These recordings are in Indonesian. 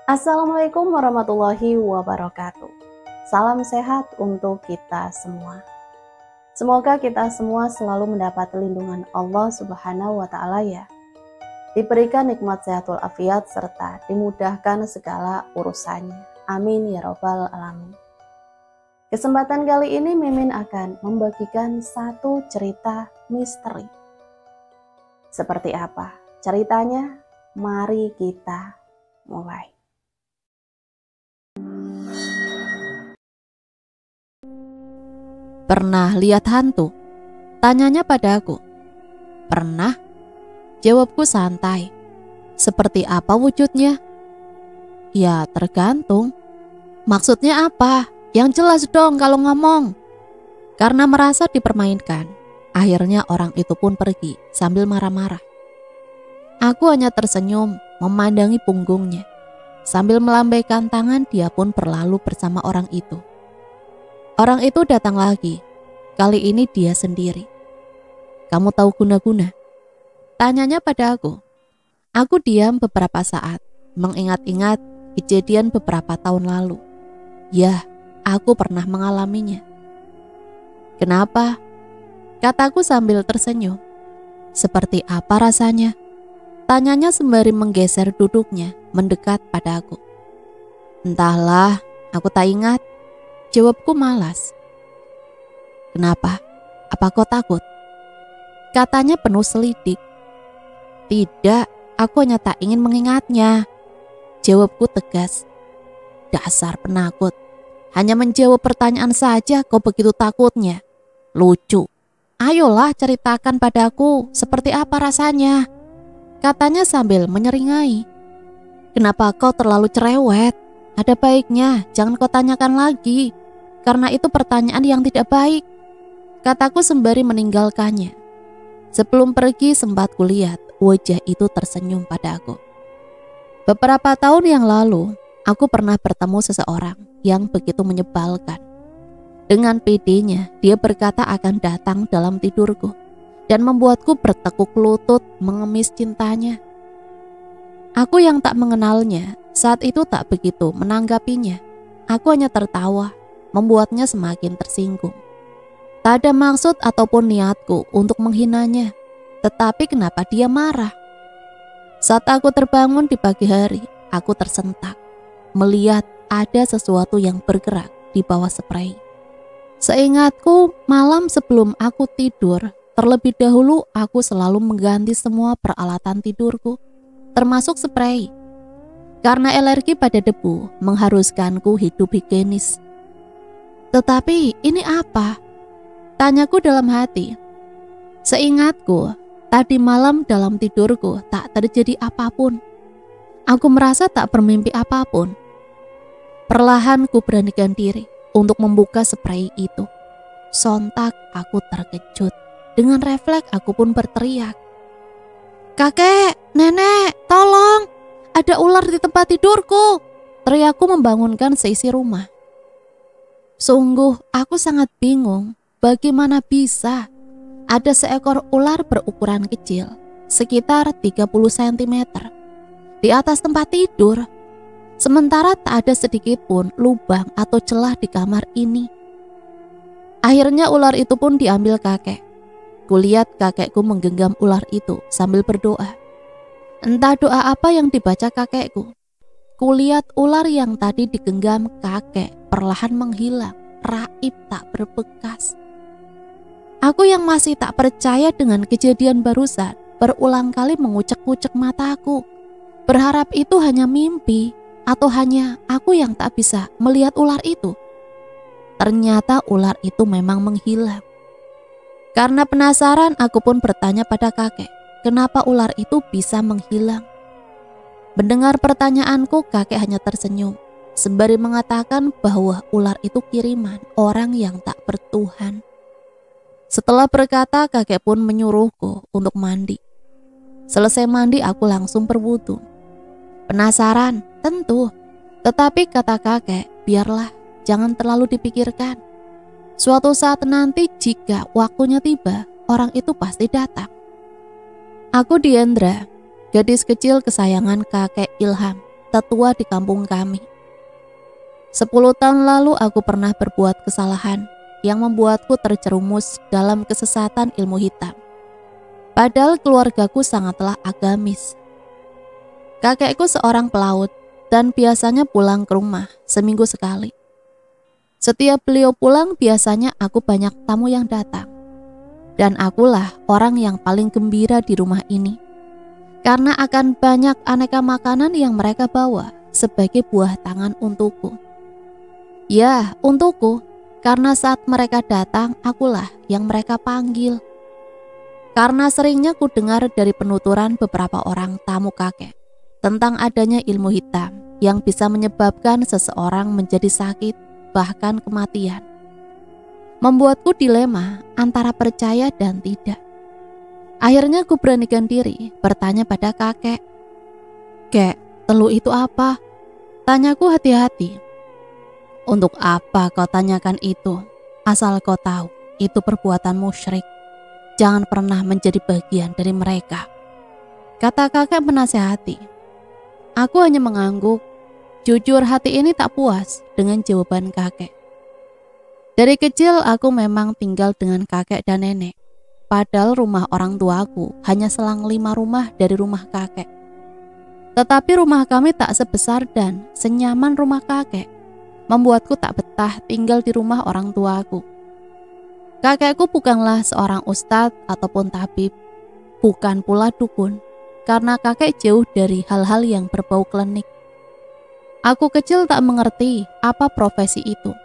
Assalamualaikum warahmatullahi wabarakatuh. Salam sehat untuk kita semua. Semoga kita semua selalu mendapat lindungan Allah Subhanahu wa Ta'ala ya. Diberikan nikmat sehatul afiat serta dimudahkan segala urusannya. Amin ya Rabbal alamin. Kesempatan kali ini Mimin akan membagikan satu cerita misteri. Seperti apa ceritanya? Mari kita mulai. Pernah lihat hantu? Tanyanya padaku. Pernah? Jawabku santai. Seperti apa wujudnya? Ya tergantung. Maksudnya apa? Yang jelas dong kalau ngomong. Karena merasa dipermainkan, akhirnya orang itu pun pergi sambil marah-marah. Aku hanya tersenyum memandangi punggungnya. Sambil melambaikan tangan, dia pun berlalu bersama orang itu. Orang itu datang lagi. Kali ini dia sendiri. Kamu tahu guna-guna? Tanyanya pada aku. Aku diam beberapa saat, mengingat-ingat kejadian beberapa tahun lalu. Ya, aku pernah mengalaminya. Kenapa? Kataku sambil tersenyum. Seperti apa rasanya? Tanyanya sembari menggeser duduknya, mendekat pada aku. Entahlah, aku tak ingat. Jawabku malas. Kenapa? Apa kau takut? Katanya penuh selidik. Tidak, aku hanya tak ingin mengingatnya. Jawabku tegas. Dasar penakut. Hanya menjawab pertanyaan saja kau begitu takutnya. Lucu. Ayolah ceritakan padaku seperti apa rasanya. Katanya sambil menyeringai. Kenapa kau terlalu cerewet? Ada baiknya jangan kau tanyakan lagi. Karena itu pertanyaan yang tidak baik, kataku sembari meninggalkannya. Sebelum pergi sempat kulihat wajah itu tersenyum pada aku. Beberapa tahun yang lalu, aku pernah bertemu seseorang yang begitu menyebalkan. Dengan pedenya, dia berkata akan datang dalam tidurku dan membuatku bertekuk lutut mengemis cintanya. Aku yang tak mengenalnya saat itu tak begitu menanggapinya. Aku hanya tertawa, membuatnya semakin tersinggung. Tak ada maksud ataupun niatku untuk menghinanya, tetapi kenapa dia marah? Saat aku terbangun di pagi hari, aku tersentak, melihat ada sesuatu yang bergerak di bawah spray. Seingatku, malam sebelum aku tidur, terlebih dahulu aku selalu mengganti semua peralatan tidurku, termasuk spray. Karena alergi pada debu, mengharuskanku hidup higienis. Tetapi ini apa? Tanyaku dalam hati. Seingatku, tadi malam dalam tidurku tak terjadi apapun. Aku merasa tak bermimpi apapun. Perlahan ku beranikan diri untuk membuka spray itu. Sontak aku terkejut. Dengan refleks aku pun berteriak. Kakek, nenek, tolong! Ada ular di tempat tidurku! Teriakku membangunkan seisi rumah. Sungguh aku sangat bingung bagaimana bisa ada seekor ular berukuran kecil sekitar 30 cm di atas tempat tidur, sementara tak ada sedikit pun lubang atau celah di kamar ini. Akhirnya ular itu pun diambil kakek. Kulihat kakekku menggenggam ular itu sambil berdoa. Entah doa apa yang dibaca kakekku. Kulihat ular yang tadi digenggam kakek perlahan menghilang, raib tak berbekas. Aku yang masih tak percaya dengan kejadian barusan, berulang kali mengucek-ucek mataku, berharap itu hanya mimpi atau hanya aku yang tak bisa melihat ular itu. Ternyata ular itu memang menghilang. Karena penasaran, aku pun bertanya pada kakek, kenapa ular itu bisa menghilang? Mendengar pertanyaanku, kakek hanya tersenyum, sembari mengatakan bahwa ular itu kiriman orang yang tak bertuhan. Setelah berkata, kakek pun menyuruhku untuk mandi. Selesai mandi, aku langsung berwudu. Penasaran? Tentu. Tetapi kata kakek, biarlah, jangan terlalu dipikirkan. Suatu saat nanti jika waktunya tiba, orang itu pasti datang. Aku Diendra, gadis kecil kesayangan kakek Ilham, tetua di kampung kami. 10 tahun lalu aku pernah berbuat kesalahan yang membuatku terjerumus dalam kesesatan ilmu hitam. Padahal keluargaku sangatlah agamis. Kakekku seorang pelaut dan biasanya pulang ke rumah seminggu sekali. Setiap beliau pulang biasanya aku banyak tamu yang datang. Dan akulah orang yang paling gembira di rumah ini. Karena akan banyak aneka makanan yang mereka bawa sebagai buah tangan untukku. Ya, untukku, karena saat mereka datang, akulah yang mereka panggil. Karena seringnya ku dengar dari penuturan beberapa orang tamu kakek tentang adanya ilmu hitam yang bisa menyebabkan seseorang menjadi sakit, bahkan kematian. Membuatku dilema antara percaya dan tidak. Akhirnya ku beranikan diri bertanya pada kakek. "Kek, telu itu apa?" Tanyaku hati-hati. "Untuk apa kau tanyakan itu? Asal kau tahu, itu perbuatan musyrik. Jangan pernah menjadi bagian dari mereka," kata kakek menasehati. Aku hanya mengangguk. Jujur hati ini tak puas dengan jawaban kakek. Dari kecil aku memang tinggal dengan kakek dan nenek. Padahal rumah orang tuaku hanya selang 5 rumah dari rumah kakek. Tetapi rumah kami tak sebesar dan senyaman rumah kakek. Membuatku tak betah tinggal di rumah orang tuaku. Kakekku bukanlah seorang ustadz ataupun tabib, bukan pula dukun, karena kakek jauh dari hal-hal yang berbau klinik. Aku kecil tak mengerti apa profesi itu.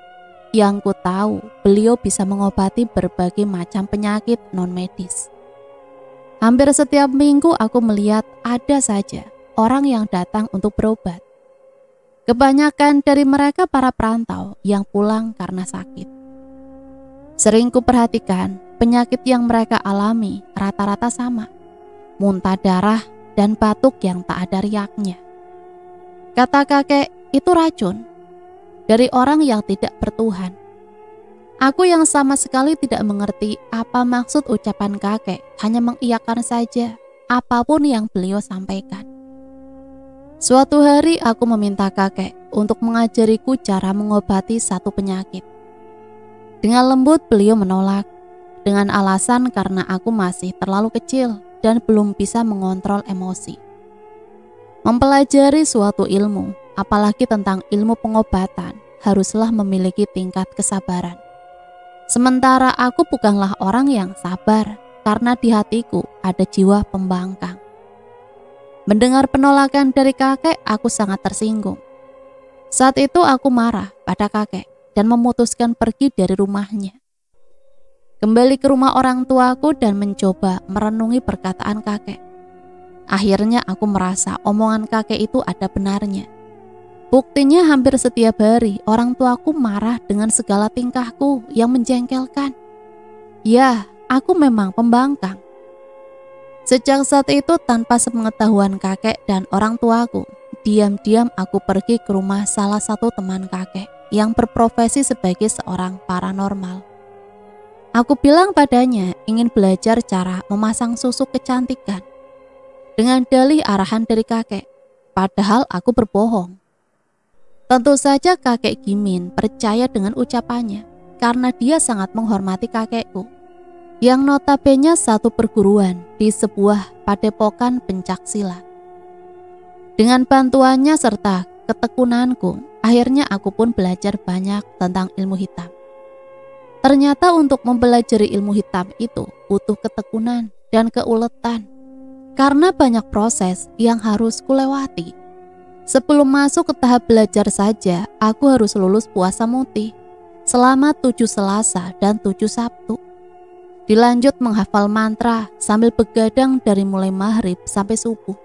Yang ku tahu, beliau bisa mengobati berbagai macam penyakit non-medis. Hampir setiap minggu aku melihat ada saja orang yang datang untuk berobat. Kebanyakan dari mereka para perantau yang pulang karena sakit. Sering ku perhatikan penyakit yang mereka alami rata-rata sama. Muntah darah dan batuk yang tak ada riaknya. Kata kakek, itu racun dari orang yang tidak bertuhan. Aku yang sama sekali tidak mengerti apa maksud ucapan kakek, hanya mengiyakan saja apapun yang beliau sampaikan. Suatu hari aku meminta kakek untuk mengajariku cara mengobati satu penyakit. Dengan lembut beliau menolak, dengan alasan karena aku masih terlalu kecil dan belum bisa mengontrol emosi. Mempelajari suatu ilmu, apalagi tentang ilmu pengobatan, haruslah memiliki tingkat kesabaran. Sementara aku bukanlah orang yang sabar, karena di hatiku ada jiwa pembangkang. Mendengar penolakan dari kakek, aku sangat tersinggung. Saat itu aku marah pada kakek dan memutuskan pergi dari rumahnya. Kembali ke rumah orang tuaku dan mencoba merenungi perkataan kakek. Akhirnya aku merasa omongan kakek itu ada benarnya. Buktinya hampir setiap hari orang tuaku marah dengan segala tingkahku yang menjengkelkan. Ya, aku memang pembangkang. Sejak saat itu tanpa sepengetahuan kakek dan orang tuaku, diam-diam aku pergi ke rumah salah satu teman kakek yang berprofesi sebagai seorang paranormal. Aku bilang padanya ingin belajar cara memasang susu kecantikan dengan dalih arahan dari kakek, padahal aku berbohong. Tentu saja kakek Gimin percaya dengan ucapannya karena dia sangat menghormati kakekku, yang notabene satu perguruan di sebuah padepokan pencaksilat. Dengan bantuannya serta ketekunanku, akhirnya aku pun belajar banyak tentang ilmu hitam. Ternyata untuk mempelajari ilmu hitam itu butuh ketekunan dan keuletan, karena banyak proses yang harus kulewati. Sebelum masuk ke tahap belajar saja, aku harus lulus puasa muti selama 7 Selasa dan 7 Sabtu. Dilanjut menghafal mantra sambil begadang dari mulai maghrib sampai subuh.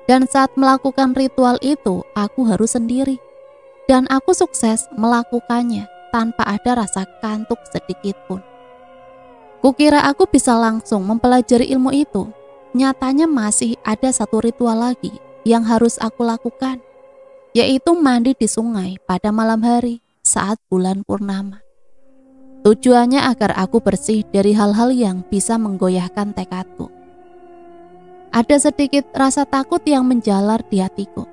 Dan saat melakukan ritual itu, aku harus sendiri. Dan aku sukses melakukannya tanpa ada rasa kantuk sedikit pun. Kukira aku bisa langsung mempelajari ilmu itu. Nyatanya masih ada satu ritual lagi yang harus aku lakukan, yaitu mandi di sungai pada malam hari saat bulan purnama. Tujuannya agar aku bersih dari hal-hal yang bisa menggoyahkan tekadku. Ada sedikit rasa takut yang menjalar di hatiku.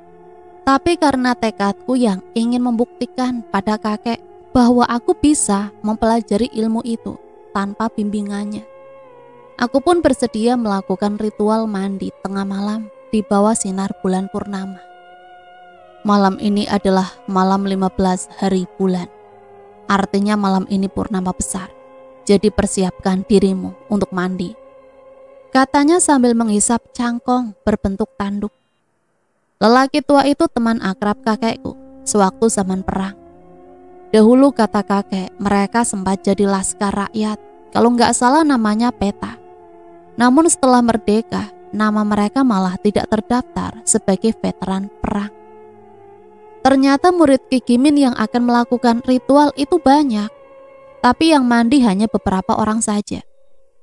Tapi karena tekadku yang ingin membuktikan pada kakek bahwa aku bisa mempelajari ilmu itu tanpa bimbingannya, aku pun bersedia melakukan ritual mandi tengah malam di bawah sinar bulan purnama. Malam ini adalah malam 15 hari bulan. Artinya malam ini purnama besar. Jadi persiapkan dirimu untuk mandi, katanya sambil menghisap cangkong berbentuk tanduk. Lelaki tua itu teman akrab kakekku sewaktu zaman perang. Dahulu, kata kakek, mereka sempat jadi laskar rakyat, kalau nggak salah namanya Peta. Namun setelah merdeka, nama mereka malah tidak terdaftar sebagai veteran perang. Ternyata murid Ki Gimin yang akan melakukan ritual itu banyak, tapi yang mandi hanya beberapa orang saja.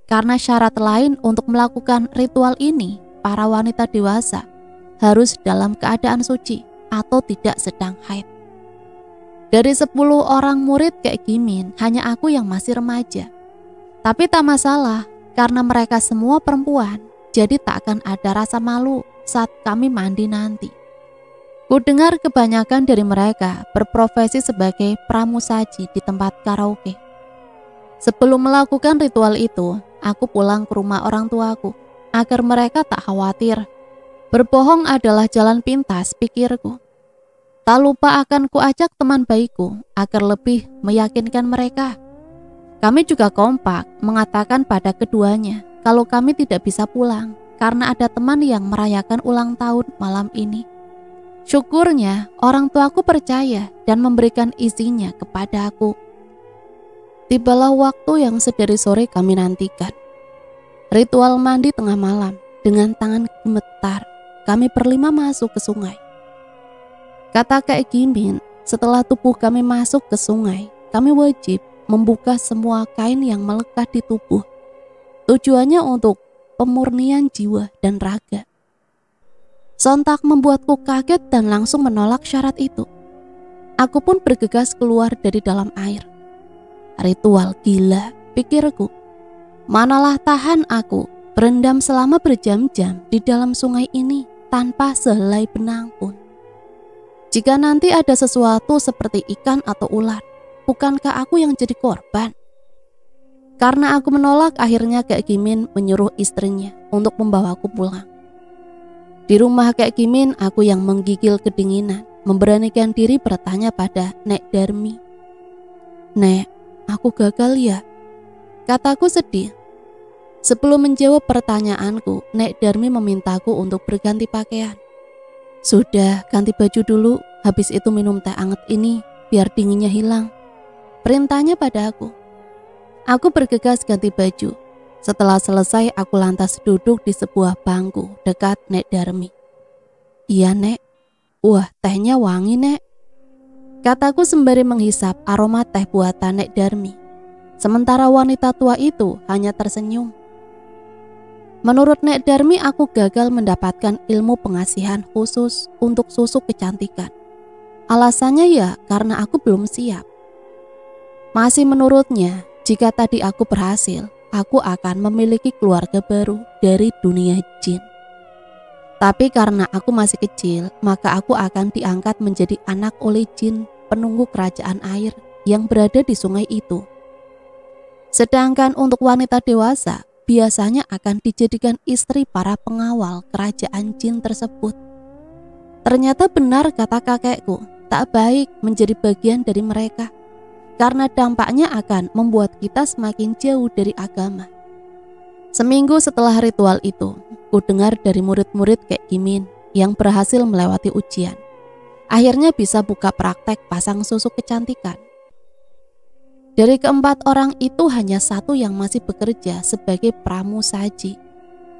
Karena syarat lain untuk melakukan ritual ini, para wanita dewasa harus dalam keadaan suci atau tidak sedang haid. Dari 10 orang murid Kek Gimin, hanya aku yang masih remaja. Tapi tak masalah, karena mereka semua perempuan, jadi tak akan ada rasa malu saat kami mandi nanti. Ku dengar kebanyakan dari mereka berprofesi sebagai pramusaji di tempat karaoke. Sebelum melakukan ritual itu, aku pulang ke rumah orang tuaku agar mereka tak khawatir. Berbohong adalah jalan pintas, pikirku. Tak lupa akan kuajak teman baikku agar lebih meyakinkan mereka. Kami juga kompak mengatakan pada keduanya kalau kami tidak bisa pulang karena ada teman yang merayakan ulang tahun malam ini. Syukurnya orang tuaku percaya dan memberikan izinnya kepada aku. Tibalah waktu yang sedari sore kami nantikan. Ritual mandi tengah malam. Dengan tangan gemetar, kami berlima masuk ke sungai. Kata Kek Gimin, setelah tubuh kami masuk ke sungai, kami wajib membuka semua kain yang melekat di tubuh. Tujuannya untuk pemurnian jiwa dan raga. Sontak membuatku kaget dan langsung menolak syarat itu. Aku pun bergegas keluar dari dalam air. Ritual gila, pikirku. Manalah tahan aku berendam selama berjam-jam di dalam sungai ini tanpa sehelai benang pun. Jika nanti ada sesuatu seperti ikan atau ular, bukankah aku yang jadi korban? Karena aku menolak, akhirnya Kek Gimin menyuruh istrinya untuk membawaku pulang. Di rumah Kek Gimin, aku yang menggigil kedinginan, memberanikan diri bertanya pada Nek Darmi. "Nek, aku gagal ya?" kataku sedih. Sebelum menjawab pertanyaanku, Nek Darmi memintaku untuk berganti pakaian. "Sudah, ganti baju dulu, habis itu minum teh anget ini, biar dinginnya hilang," perintahnya padaku. Aku bergegas ganti baju. Setelah selesai, aku lantas duduk di sebuah bangku dekat Nek Darmi. "Iya, Nek. Wah, tehnya wangi, Nek," kataku sembari menghisap aroma teh buatan Nek Darmi. Sementara wanita tua itu hanya tersenyum. Menurut Nek Darmi, aku gagal mendapatkan ilmu pengasihan khusus untuk susu kecantikan. Alasannya ya karena aku belum siap. Masih menurutnya, jika tadi aku berhasil, aku akan memiliki keluarga baru dari dunia jin. Tapi karena aku masih kecil, maka aku akan diangkat menjadi anak oleh jin penunggu kerajaan air yang berada di sungai itu. Sedangkan untuk wanita dewasa, biasanya akan dijadikan istri para pengawal kerajaan jin tersebut. Ternyata benar kata kakekku, tak baik menjadi bagian dari mereka, karena dampaknya akan membuat kita semakin jauh dari agama. Seminggu setelah ritual itu, ku dengar dari murid-murid Kek Gimin yang berhasil melewati ujian. Akhirnya bisa buka praktek pasang susu kecantikan. Dari keempat orang itu hanya satu yang masih bekerja sebagai pramusaji.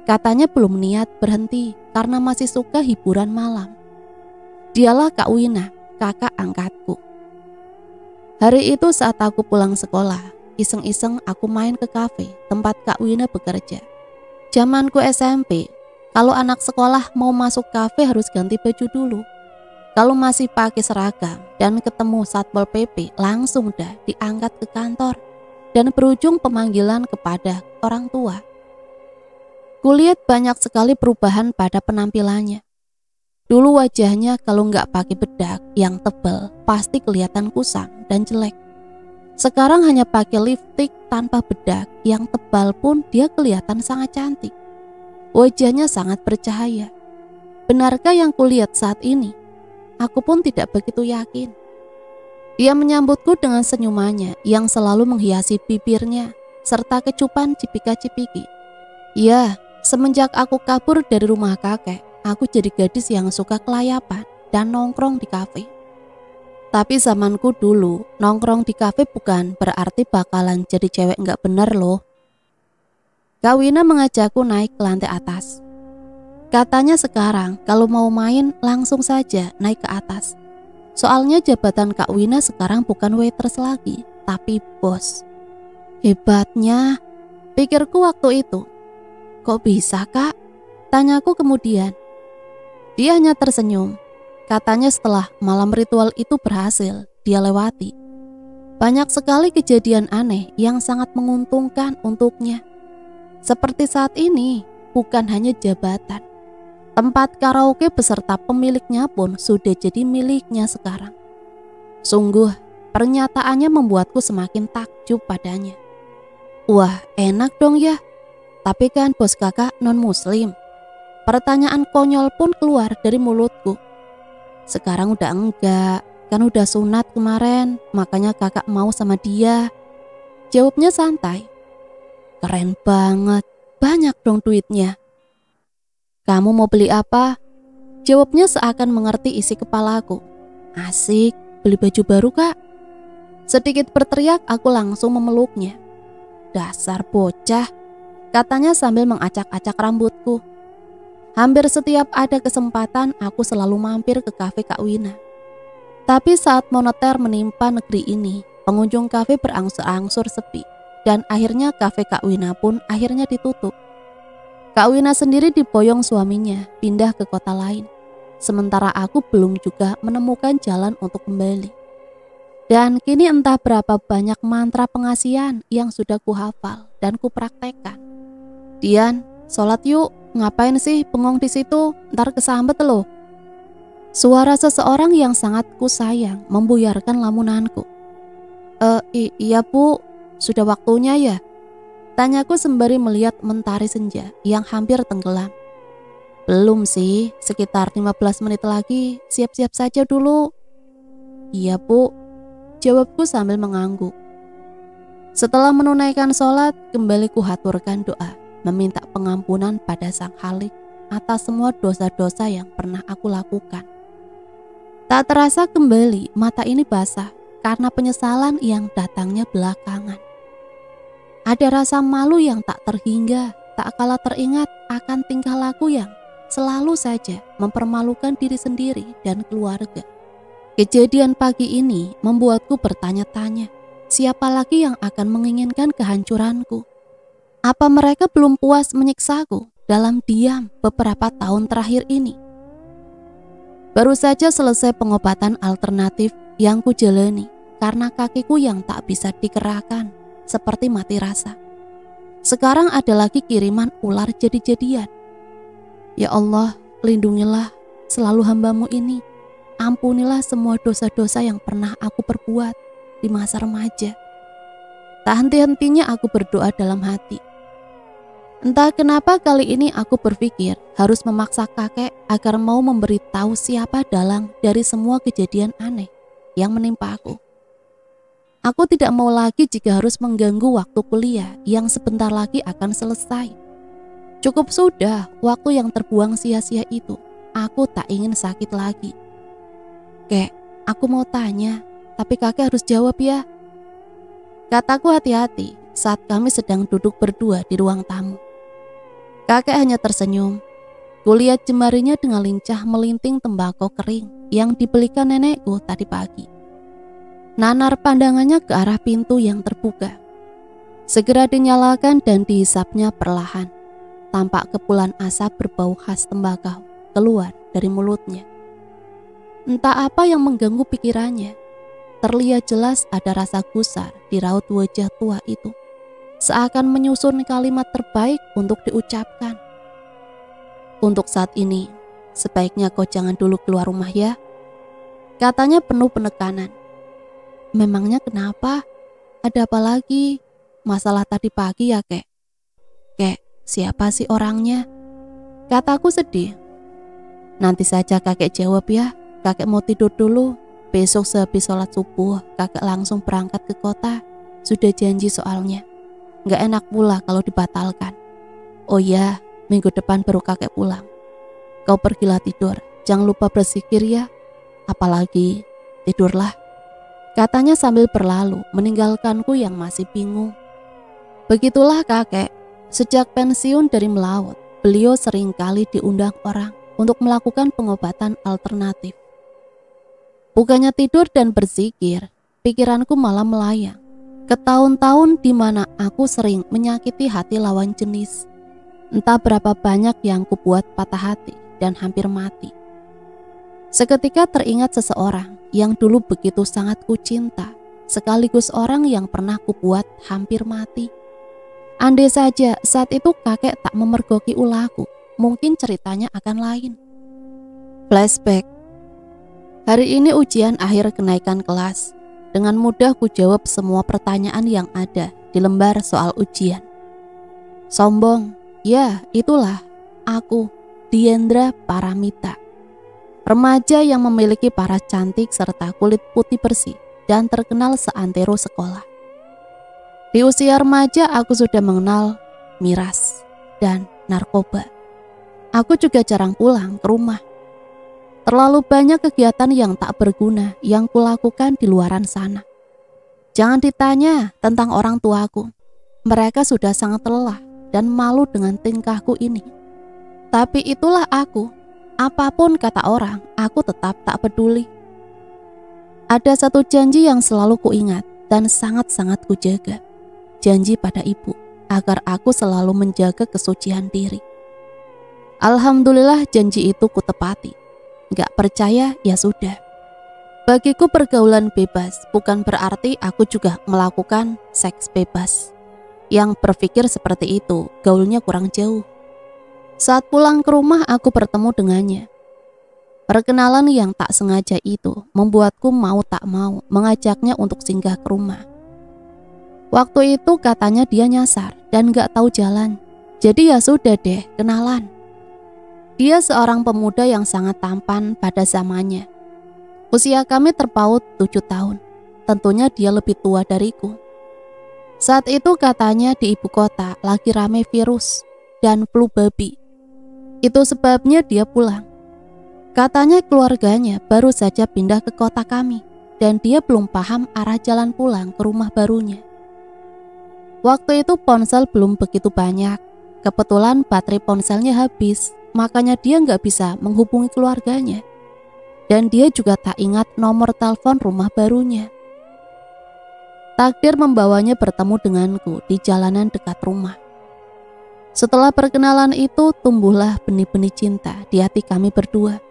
Katanya belum niat berhenti karena masih suka hiburan malam. Dialah Kak Wina, kakak angkatku. Hari itu saat aku pulang sekolah, iseng-iseng aku main ke kafe tempat Kak Wina bekerja. Zamanku SMP, kalau anak sekolah mau masuk kafe harus ganti baju dulu. Kalau masih pakai seragam dan ketemu Satpol PP, langsung dah diangkat ke kantor dan berujung pemanggilan kepada orang tua. Kulihat banyak sekali perubahan pada penampilannya. Dulu wajahnya kalau nggak pakai bedak yang tebal pasti kelihatan kusam dan jelek. Sekarang hanya pakai lipstik tanpa bedak yang tebal pun dia kelihatan sangat cantik. Wajahnya sangat bercahaya. Benarkah yang kulihat saat ini? Aku pun tidak begitu yakin. Dia menyambutku dengan senyumannya yang selalu menghiasi bibirnya serta kecupan cipika-cipiki. Ya, semenjak aku kabur dari rumah kakek, aku jadi gadis yang suka kelayapan dan nongkrong di kafe. Tapi zamanku dulu, nongkrong di kafe bukan berarti bakalan jadi cewek nggak bener loh. Kak Wina mengajakku naik ke lantai atas. Katanya sekarang kalau mau main langsung saja naik ke atas. Soalnya jabatan Kak Wina sekarang bukan waitress lagi, tapi bos. Hebatnya, pikirku waktu itu. Kok bisa kak? Tanyaku kemudian. Dia hanya tersenyum. Katanya setelah malam ritual itu berhasil dia lewati, banyak sekali kejadian aneh yang sangat menguntungkan untuknya. Seperti saat ini, bukan hanya jabatan. Tempat karaoke beserta pemiliknya pun sudah jadi miliknya sekarang. Sungguh, pernyataannya membuatku semakin takjub padanya. Wah, enak dong ya. Tapi kan bos kakak non-muslim. Pertanyaan konyol pun keluar dari mulutku. Sekarang udah enggak, kan udah sunat kemarin, makanya kakak mau sama dia. Jawabnya santai. Keren banget, banyak dong duitnya. Kamu mau beli apa? Jawabnya seakan mengerti isi kepalaku. Asik, beli baju baru kak. Sedikit berteriak aku langsung memeluknya. Dasar bocah, katanya sambil mengacak-acak rambutku. Hampir setiap ada kesempatan aku selalu mampir ke kafe Kak Wina. Tapi saat moneter menimpa negeri ini, pengunjung kafe berangsur-angsur sepi. Dan akhirnya kafe Kak Wina pun akhirnya ditutup. Kak Wina sendiri diboyong suaminya pindah ke kota lain. Sementara aku belum juga menemukan jalan untuk kembali. Dan kini entah berapa banyak mantra pengasihan yang sudah kuhafal dan kupraktekkan. Dian, sholat yuk. Ngapain sih bengong di situ? Ntar kesambet loh. Suara seseorang yang sangat kusayang membuyarkan lamunanku. Iya bu, sudah waktunya ya? Tanyaku sembari melihat mentari senja yang hampir tenggelam. Belum sih, sekitar 15 menit lagi, siap-siap saja dulu. Iya bu, jawabku sambil mengangguk. Setelah menunaikan sholat, kembali kuhaturkan doa, meminta pengampunan pada Sang Khalik atas semua dosa-dosa yang pernah aku lakukan. Tak terasa kembali mata ini basah karena penyesalan yang datangnya belakangan. Ada rasa malu yang tak terhingga, tak kalah teringat akan tingkah laku yang selalu saja mempermalukan diri sendiri dan keluarga. Kejadian pagi ini membuatku bertanya-tanya, siapa lagi yang akan menginginkan kehancuranku? Apa mereka belum puas menyiksaku dalam diam beberapa tahun terakhir ini? Baru saja selesai pengobatan alternatif yang kujalani karena kakiku yang tak bisa digerakkan seperti mati rasa. Sekarang ada lagi kiriman ular jadi-jadian. Ya Allah, lindungilah selalu hambamu ini. Ampunilah semua dosa-dosa yang pernah aku perbuat di masa remaja. Tak henti-hentinya aku berdoa dalam hati. Entah kenapa kali ini aku berpikir harus memaksa kakek agar mau memberitahu siapa dalang dari semua kejadian aneh yang menimpa aku. Aku tidak mau lagi jika harus mengganggu waktu kuliah yang sebentar lagi akan selesai. Cukup sudah waktu yang terbuang sia-sia itu. Aku tak ingin sakit lagi. Kek, aku mau tanya, tapi kakek harus jawab ya. Kataku hati-hati saat kami sedang duduk berdua di ruang tamu. Kakek hanya tersenyum. Kulihat jemarinya dengan lincah melinting tembakau kering yang dibelikan nenekku tadi pagi. Nanar pandangannya ke arah pintu yang terbuka. Segera dinyalakan dan dihisapnya perlahan. Tampak kepulan asap berbau khas tembakau keluar dari mulutnya. Entah apa yang mengganggu pikirannya. Terlihat jelas ada rasa gusar di raut wajah tua itu. Seakan menyusun kalimat terbaik untuk diucapkan. Untuk saat ini, sebaiknya kau jangan dulu keluar rumah ya. Katanya penuh penekanan. Memangnya kenapa? Ada apa lagi? Masalah tadi pagi ya, Kek? Kek, siapa sih orangnya? Kataku sedih. Nanti saja kakek jawab ya, kakek mau tidur dulu. Besok sehabis sholat subuh, kakek langsung berangkat ke kota. Sudah janji soalnya. Gak enak pula kalau dibatalkan. Oh ya, minggu depan baru kakek pulang. Kau pergilah tidur, jangan lupa berzikir ya. Apalagi, tidurlah. Katanya sambil berlalu, meninggalkanku yang masih bingung. Begitulah kakek, sejak pensiun dari melaut, beliau seringkali diundang orang untuk melakukan pengobatan alternatif. Bukannya tidur dan berzikir, pikiranku malah melayang ke tahun-tahun di mana aku sering menyakiti hati lawan jenis. Entah berapa banyak yang kubuat patah hati dan hampir mati. Seketika teringat seseorang yang dulu begitu sangat kucinta, sekaligus orang yang pernah kubuat hampir mati. Andai saja saat itu kakek tak memergoki ulahku, mungkin ceritanya akan lain. Flashback. Hari ini ujian akhir kenaikan kelas. Dengan mudah ku jawab semua pertanyaan yang ada di lembar soal ujian. Sombong, ya itulah aku, Diendra Paramita. Remaja yang memiliki paras cantik serta kulit putih bersih dan terkenal seantero sekolah. Di usia remaja aku sudah mengenal miras dan narkoba. Aku juga jarang pulang ke rumah. Terlalu banyak kegiatan yang tak berguna yang kulakukan di luaran sana. Jangan ditanya tentang orang tuaku. Mereka sudah sangat lelah dan malu dengan tingkahku ini. Tapi itulah aku. Apapun kata orang, aku tetap tak peduli. Ada satu janji yang selalu kuingat dan sangat-sangat kujaga. Janji pada ibu, agar aku selalu menjaga kesucian diri. Alhamdulillah janji itu kutepati. Gak percaya, ya sudah. Bagiku pergaulan bebas bukan berarti aku juga melakukan seks bebas. Yang berpikir seperti itu, gaulnya kurang jauh. Saat pulang ke rumah aku bertemu dengannya. Perkenalan yang tak sengaja itu membuatku mau tak mau mengajaknya untuk singgah ke rumah. Waktu itu katanya dia nyasar dan gak tahu jalan. Jadi ya sudah deh, kenalan. Dia seorang pemuda yang sangat tampan pada zamannya. Usia kami terpaut 7 tahun. Tentunya dia lebih tua dariku. Saat itu katanya di ibu kota lagi rame virus dan flu babi. Itu sebabnya dia pulang. Katanya keluarganya baru saja pindah ke kota kami dan dia belum paham arah jalan pulang ke rumah barunya. Waktu itu ponsel belum begitu banyak. Kebetulan baterai ponselnya habis, makanya dia nggak bisa menghubungi keluarganya. Dan dia juga tak ingat nomor telepon rumah barunya. Takdir membawanya bertemu denganku di jalanan dekat rumah. Setelah perkenalan itu tumbuhlah benih-benih cinta di hati kami berdua.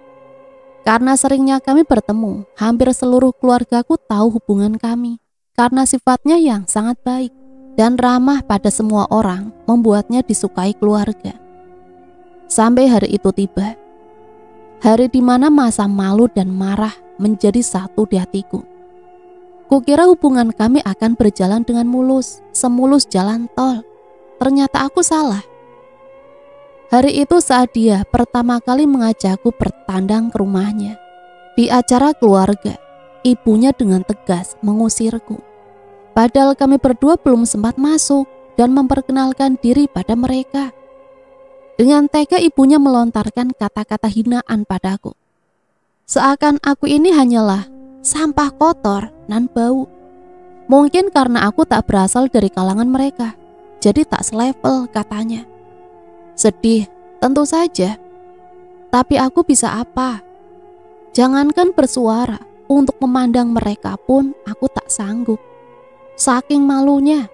Karena seringnya kami bertemu, hampir seluruh keluargaku tahu hubungan kami. Karena sifatnya yang sangat baik dan ramah pada semua orang membuatnya disukai keluarga. Sampai hari itu tiba. Hari di mana masa malu dan marah menjadi satu di hatiku. Kukira hubungan kami akan berjalan dengan mulus, semulus jalan tol. Ternyata aku salah. Hari itu saat dia pertama kali mengajakku bertandang ke rumahnya. Di acara keluarga, ibunya dengan tegas mengusirku. Padahal kami berdua belum sempat masuk dan memperkenalkan diri pada mereka. Dengan tega ibunya melontarkan kata-kata hinaan padaku. Seakan aku ini hanyalah sampah kotor nan bau. Mungkin karena aku tak berasal dari kalangan mereka, jadi tak selevel katanya. Sedih, tentu saja. Tapi aku bisa apa? Jangankan bersuara, untuk memandang mereka pun aku tak sanggup. Saking malunya.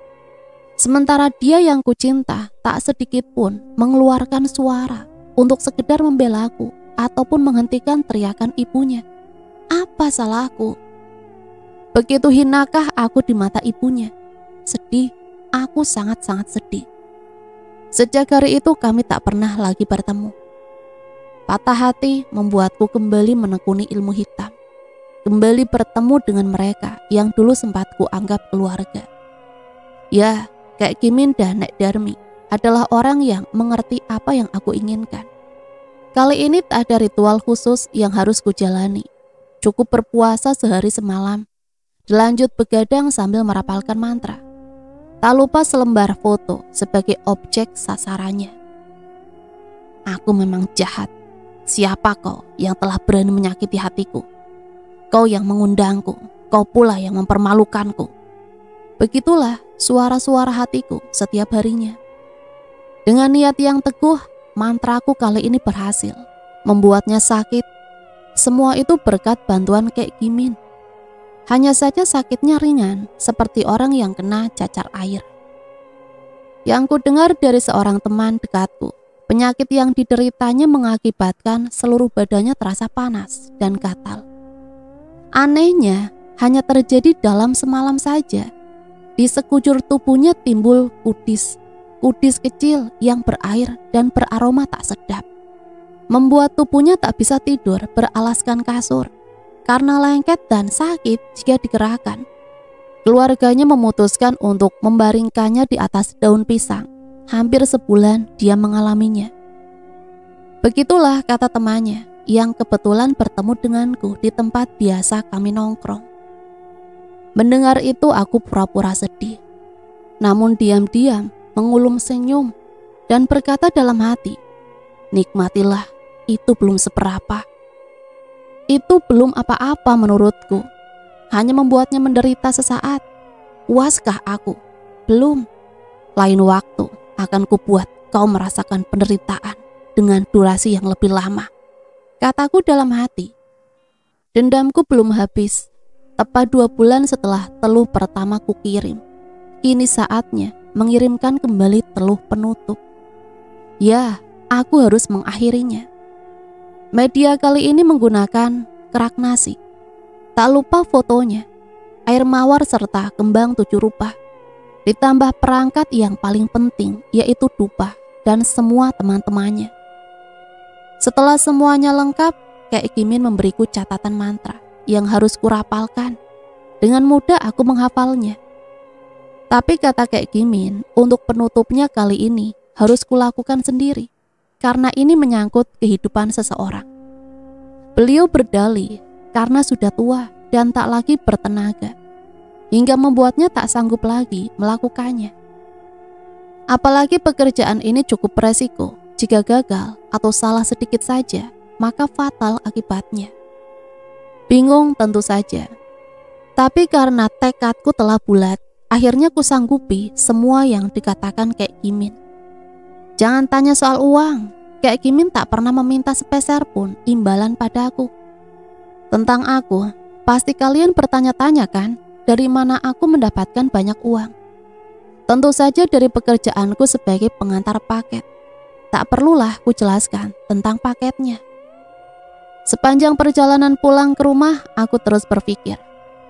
Sementara dia yang kucinta tak sedikit pun mengeluarkan suara untuk sekedar membelaku ataupun menghentikan teriakan ibunya. Apa salahku? Begitu hinakah aku di mata ibunya? Sedih, aku sangat-sangat sedih. Sejak hari itu kami tak pernah lagi bertemu. Patah hati membuatku kembali menekuni ilmu hitam. Kembali bertemu dengan mereka yang dulu sempat ku anggap keluarga. Ya, Kek Kimin dan Nek Darmi adalah orang yang mengerti apa yang aku inginkan. Kali ini tak ada ritual khusus yang harus kujalani. Cukup berpuasa sehari semalam, dilanjut begadang sambil merapalkan mantra. Tak lupa selembar foto sebagai objek sasarannya. Aku memang jahat. Siapa kau yang telah berani menyakiti hatiku? Kau yang mengundangku, kau pula yang mempermalukanku. Begitulah suara-suara hatiku setiap harinya. Dengan niat yang teguh, mantraku kali ini berhasil. Membuatnya sakit. Semua itu berkat bantuan Kek Kimin. Hanya saja sakitnya ringan, seperti orang yang kena cacar air. Yang ku dengar dari seorang teman dekatku, penyakit yang dideritanya mengakibatkan seluruh badannya terasa panas dan gatal. Anehnya, hanya terjadi dalam semalam saja. Di sekujur tubuhnya timbul kudis kecil yang berair dan beraroma tak sedap. Membuat tubuhnya tak bisa tidur beralaskan kasur karena lengket dan sakit jika digerakkan. Keluarganya memutuskan untuk membaringkannya di atas daun pisang. Hampir sebulan dia mengalaminya. Begitulah kata temannya yang kebetulan bertemu denganku di tempat biasa kami nongkrong. Mendengar itu aku pura-pura sedih, namun diam-diam mengulum senyum dan berkata dalam hati, nikmatilah, itu belum seberapa. Itu belum apa-apa menurutku, hanya membuatnya menderita sesaat. Puaskah aku? Belum. Lain waktu akan kubuat kau merasakan penderitaan dengan durasi yang lebih lama, kataku dalam hati. Dendamku belum habis. Tepat 2 bulan setelah teluh pertama kukirim, kini saatnya mengirimkan kembali teluh penutup. Ya, aku harus mengakhirinya. Media kali ini menggunakan kerak nasi. Tak lupa fotonya, air mawar serta kembang 7 rupa. Ditambah perangkat yang paling penting, yaitu dupa dan semua teman-temannya. Setelah semuanya lengkap, Kek Kimin memberiku catatan mantra yang harus kurapalkan. Dengan mudah aku menghafalnya. Tapi kata Kek Kimin, untuk penutupnya kali ini harus kulakukan sendiri, karena ini menyangkut kehidupan seseorang. Beliau berdalih karena sudah tua dan tak lagi bertenaga, hingga membuatnya tak sanggup lagi melakukannya. Apalagi pekerjaan ini cukup beresiko. Jika gagal atau salah sedikit saja, maka fatal akibatnya. Bingung tentu saja. Tapi karena tekadku telah bulat, akhirnya kusanggupi semua yang dikatakan Kek Kimin. Jangan tanya soal uang. Kek Kimin tak pernah meminta sepeser pun imbalan padaku. Tentang aku, pasti kalian bertanya-tanya kan, dari mana aku mendapatkan banyak uang? Tentu saja dari pekerjaanku sebagai pengantar paket. Tak perlulah ku jelaskan tentang paketnya. Sepanjang perjalanan pulang ke rumah, aku terus berpikir.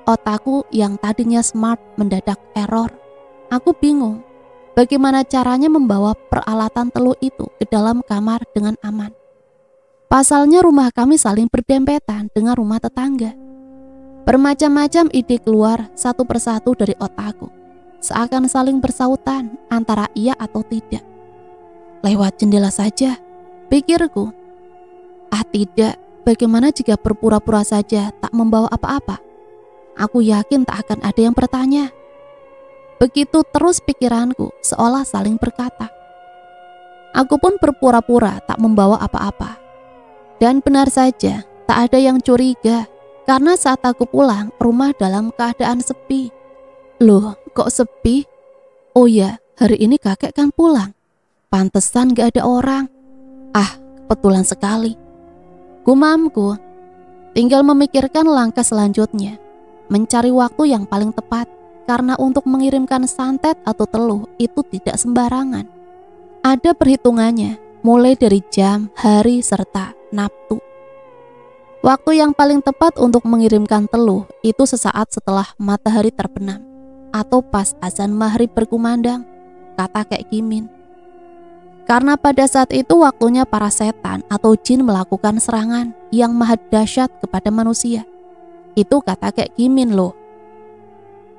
Otakku yang tadinya smart mendadak error. Aku bingung bagaimana caranya membawa peralatan teluh itu ke dalam kamar dengan aman. Pasalnya rumah kami saling berdempetan dengan rumah tetangga. Bermacam-macam ide keluar satu persatu dari otakku, seakan saling bersautan antara iya atau tidak. Lewat jendela saja, pikirku. Tidak, bagaimana jika berpura-pura saja tak membawa apa-apa? Aku yakin tak akan ada yang bertanya. Begitu terus pikiranku, seolah saling berkata. Aku pun berpura-pura tak membawa apa-apa. Dan benar saja, tak ada yang curiga, karena saat aku pulang, rumah dalam keadaan sepi. Loh, kok sepi? Oh ya, hari ini kakek kan pulang. Pantesan gak ada orang. Kebetulan sekali. Gumamku, tinggal memikirkan langkah selanjutnya. Mencari waktu yang paling tepat, karena untuk mengirimkan santet atau teluh itu tidak sembarangan. Ada perhitungannya, mulai dari jam, hari, serta naftu. Waktu yang paling tepat untuk mengirimkan teluh itu sesaat setelah matahari terbenam, atau pas azan maghrib berkumandang, kata Kek Kimin. Karena pada saat itu waktunya para setan atau jin melakukan serangan yang maha dahsyat kepada manusia. Itu kata Kek Gimin loh.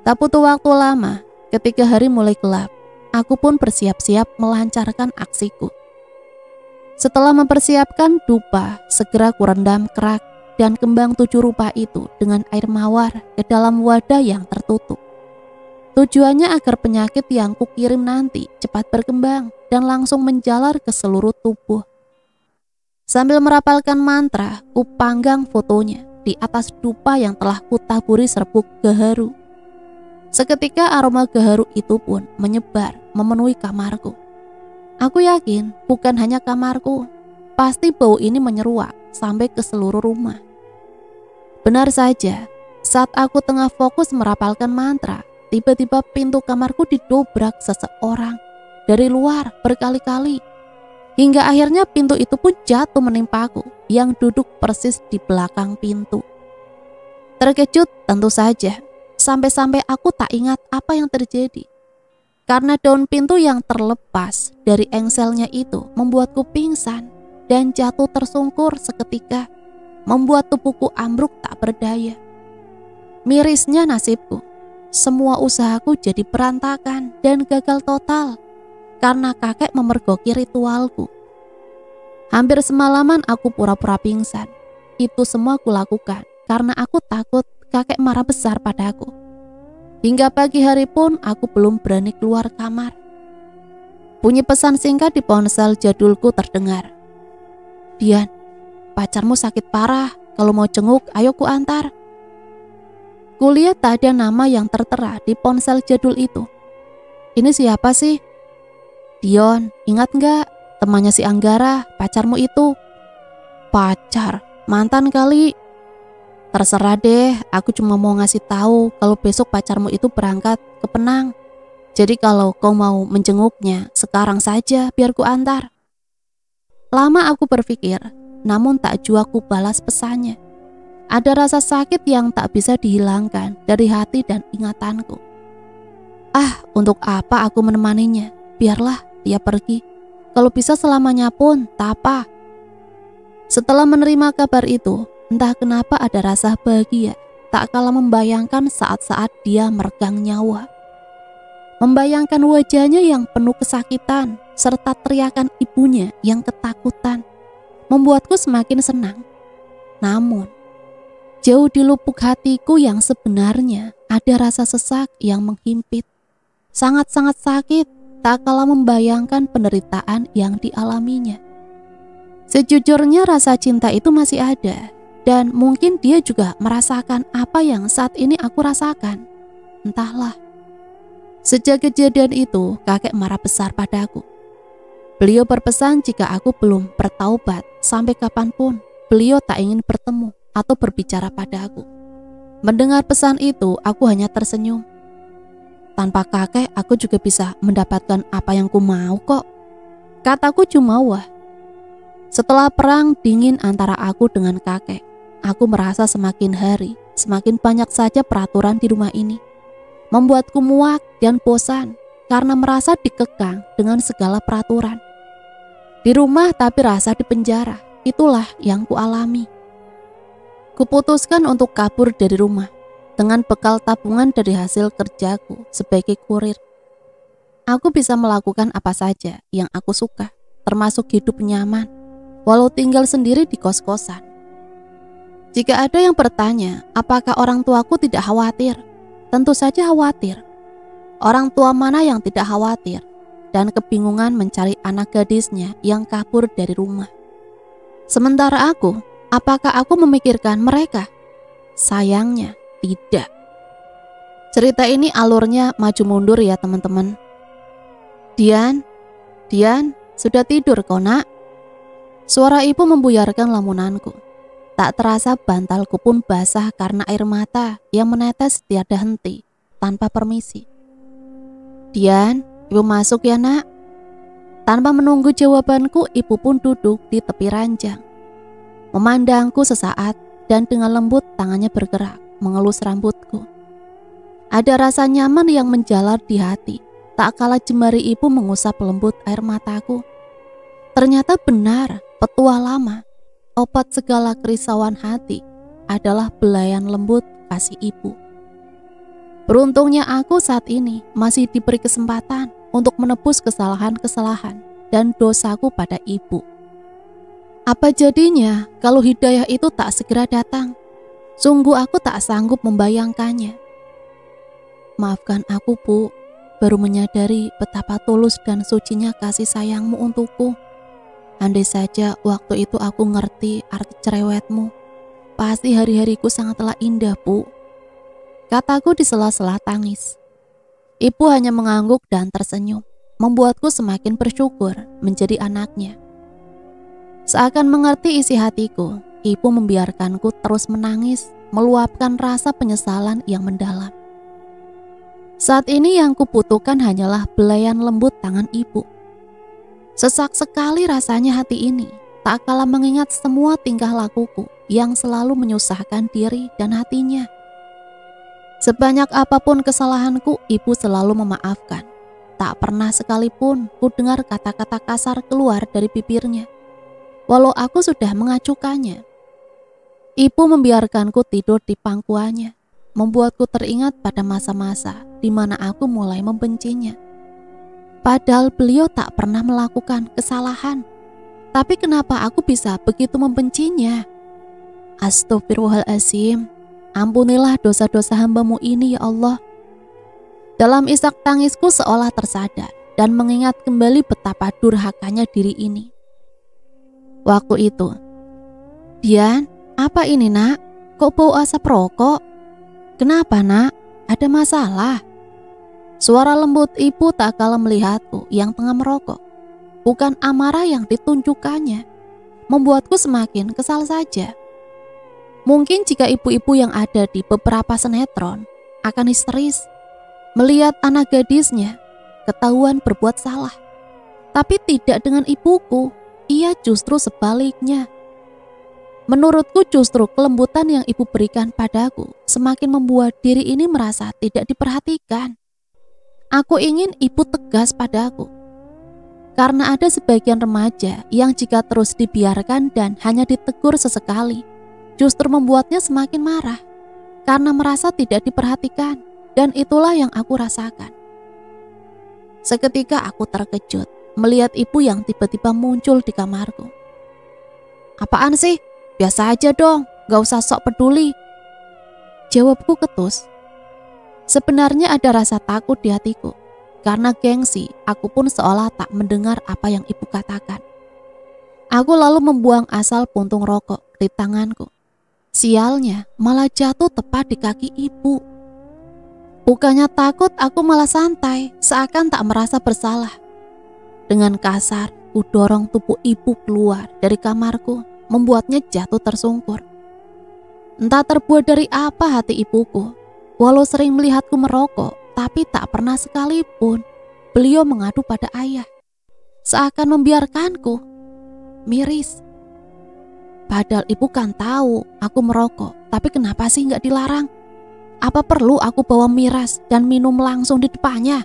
Tak butuh waktu lama, ketika hari mulai gelap, aku pun bersiap-siap melancarkan aksiku. Setelah mempersiapkan dupa, segera kurendam kerak dan kembang 7 rupa itu dengan air mawar ke dalam wadah yang tertutup. Tujuannya agar penyakit yang kukirim nanti cepat berkembang dan langsung menjalar ke seluruh tubuh. Sambil merapalkan mantra, kupanggang fotonya di atas dupa yang telah kutaburi serbuk gaharu. Seketika aroma gaharu itu pun menyebar memenuhi kamarku. Aku yakin bukan hanya kamarku, pasti bau ini menyeruak sampai ke seluruh rumah. Benar saja, saat aku tengah fokus merapalkan mantra, tiba-tiba pintu kamarku didobrak seseorang dari luar berkali-kali. Hingga akhirnya pintu itu pun jatuh menimpaku yang duduk persis di belakang pintu. Terkejut tentu saja, sampai-sampai aku tak ingat apa yang terjadi. Karena daun pintu yang terlepas dari engselnya itu membuatku pingsan dan jatuh tersungkur seketika, membuat tubuhku ambruk tak berdaya. Mirisnya nasibku. Semua usahaku jadi berantakan dan gagal total karena kakek memergoki ritualku. Hampir semalaman aku pura-pura pingsan. Itu semua kulakukan karena aku takut kakek marah besar padaku. Hingga pagi hari pun aku belum berani keluar kamar. Bunyi pesan singkat di ponsel jadulku terdengar. "Dian, pacarmu sakit parah. Kalau mau jenguk, ayo ku antar." Kulihat tak ada nama yang tertera di ponsel jadul itu. Ini siapa sih? "Dion, ingat nggak? Temannya si Anggara, pacarmu itu." "Pacar? Mantan kali." "Terserah deh, aku cuma mau ngasih tahu kalau besok pacarmu itu berangkat ke Penang. Jadi kalau kau mau menjenguknya, sekarang saja biar ku antar." Lama aku berpikir, namun tak jua ku balas pesannya. Ada rasa sakit yang tak bisa dihilangkan dari hati dan ingatanku. Untuk apa aku menemaninya? Biarlah dia pergi. Kalau bisa selamanya pun, tak apa. Setelah menerima kabar itu, entah kenapa ada rasa bahagia, tak kalah membayangkan saat-saat dia meregang nyawa. Membayangkan wajahnya yang penuh kesakitan, serta teriakan ibunya yang ketakutan, membuatku semakin senang. Namun, jauh di lubuk hatiku yang sebenarnya ada rasa sesak yang menghimpit. Sangat-sangat sakit, tak kalah membayangkan penderitaan yang dialaminya. Sejujurnya rasa cinta itu masih ada, dan mungkin dia juga merasakan apa yang saat ini aku rasakan. Entahlah. Sejak kejadian itu, kakek marah besar padaku. Beliau berpesan jika aku belum bertaubat, sampai kapanpun beliau tak ingin bertemu atau berbicara padaku. Mendengar pesan itu, aku hanya tersenyum. Tanpa kakek, aku juga bisa mendapatkan apa yang ku mau kok. Kataku cuma wah. Setelah perang dingin antara aku dengan kakek, aku merasa semakin hari, semakin banyak saja peraturan di rumah ini. Membuatku muak dan bosan karena merasa dikekang dengan segala peraturan. Di rumah tapi rasa di penjara, itulah yang ku alami. Kuputuskan untuk kabur dari rumah dengan bekal tabungan dari hasil kerjaku sebagai kurir. Aku bisa melakukan apa saja yang aku suka, termasuk hidup nyaman, walau tinggal sendiri di kos-kosan. Jika ada yang bertanya, apakah orang tuaku tidak khawatir? Tentu saja khawatir. Orang tua mana yang tidak khawatir dan kebingungan mencari anak gadisnya yang kabur dari rumah? Sementara aku, apakah aku memikirkan mereka? Sayangnya, tidak. Cerita ini alurnya maju mundur ya teman-teman. Dian, sudah tidur kau nak? Suara ibu membuyarkan lamunanku. Tak terasa bantalku pun basah karena air mata yang menetes tiada henti, tanpa permisi. Dian, ibu masuk ya nak? Tanpa menunggu jawabanku, ibu pun duduk di tepi ranjang. Memandangku sesaat dan dengan lembut tangannya bergerak mengelus rambutku. Ada rasa nyaman yang menjalar di hati, tak kalah jemari ibu mengusap lembut air mataku. Ternyata benar, petua lama, obat segala kerisauan hati adalah belayan lembut kasih ibu. Beruntungnya aku saat ini masih diberi kesempatan untuk menebus kesalahan-kesalahan dan dosaku pada ibu. Apa jadinya kalau hidayah itu tak segera datang? Sungguh aku tak sanggup membayangkannya. Maafkan aku, Bu. Baru menyadari betapa tulus dan sucinya kasih sayangmu untukku. Andai saja waktu itu aku ngerti arti cerewetmu, pasti hari-hariku sangatlah indah, Bu. Kataku di sela-sela tangis. Ibu hanya mengangguk dan tersenyum, membuatku semakin bersyukur menjadi anaknya. Seakan mengerti isi hatiku, ibu membiarkanku terus menangis, meluapkan rasa penyesalan yang mendalam. Saat ini yang kubutuhkan hanyalah belayan lembut tangan ibu. Sesak sekali rasanya hati ini, tak kalah mengingat semua tingkah lakuku yang selalu menyusahkan diri dan hatinya. Sebanyak apapun kesalahanku, ibu selalu memaafkan. Tak pernah sekalipun ku dengar kata-kata kasar keluar dari bibirnya, walau aku sudah mengacukannya. Ibu membiarkanku tidur di pangkuannya, membuatku teringat pada masa-masa di mana aku mulai membencinya. Padahal beliau tak pernah melakukan kesalahan. Tapi kenapa aku bisa begitu membencinya? Astaghfirullahaladzim. Ampunilah dosa-dosa hamba-Mu ini ya Allah. Dalam isak tangisku seolah tersadar dan mengingat kembali betapa durhakanya diri ini. Waktu itu, Dian, apa ini nak? Kok bau asap rokok? Kenapa nak? Ada masalah? Suara lembut ibu tak kalah melihatku yang tengah merokok. Bukan amarah yang ditunjukkannya, membuatku semakin kesal saja. Mungkin jika ibu-ibu yang ada di beberapa sinetron akan histeris melihat anak gadisnya ketahuan berbuat salah. Tapi tidak dengan ibuku, ia justru sebaliknya. Menurutku justru kelembutan yang ibu berikan padaku semakin membuat diri ini merasa tidak diperhatikan. Aku ingin ibu tegas padaku. Karena ada sebagian remaja yang jika terus dibiarkan dan hanya ditegur sesekali, justru membuatnya semakin marah karena merasa tidak diperhatikan, dan itulah yang aku rasakan. Seketika aku terkejut melihat ibu yang tiba-tiba muncul di kamarku. Apaan sih? Biasa aja dong, gak usah sok peduli. Jawabku ketus. Sebenarnya ada rasa takut di hatiku. Karena gengsi, aku pun seolah tak mendengar apa yang ibu katakan. Aku lalu membuang asal puntung rokok di tanganku. Sialnya, malah jatuh tepat di kaki ibu. Bukannya takut, aku malah santai, seakan tak merasa bersalah. Dengan kasar, ku dorong tubuh ibu keluar dari kamarku, membuatnya jatuh tersungkur. Entah terbuat dari apa hati ibuku, walau sering melihatku merokok, tapi tak pernah sekalipun beliau mengadu pada ayah. Seakan membiarkanku miris. Padahal ibu kan tahu aku merokok, tapi kenapa sih nggak dilarang? Apa perlu aku bawa miras dan minum langsung di depannya?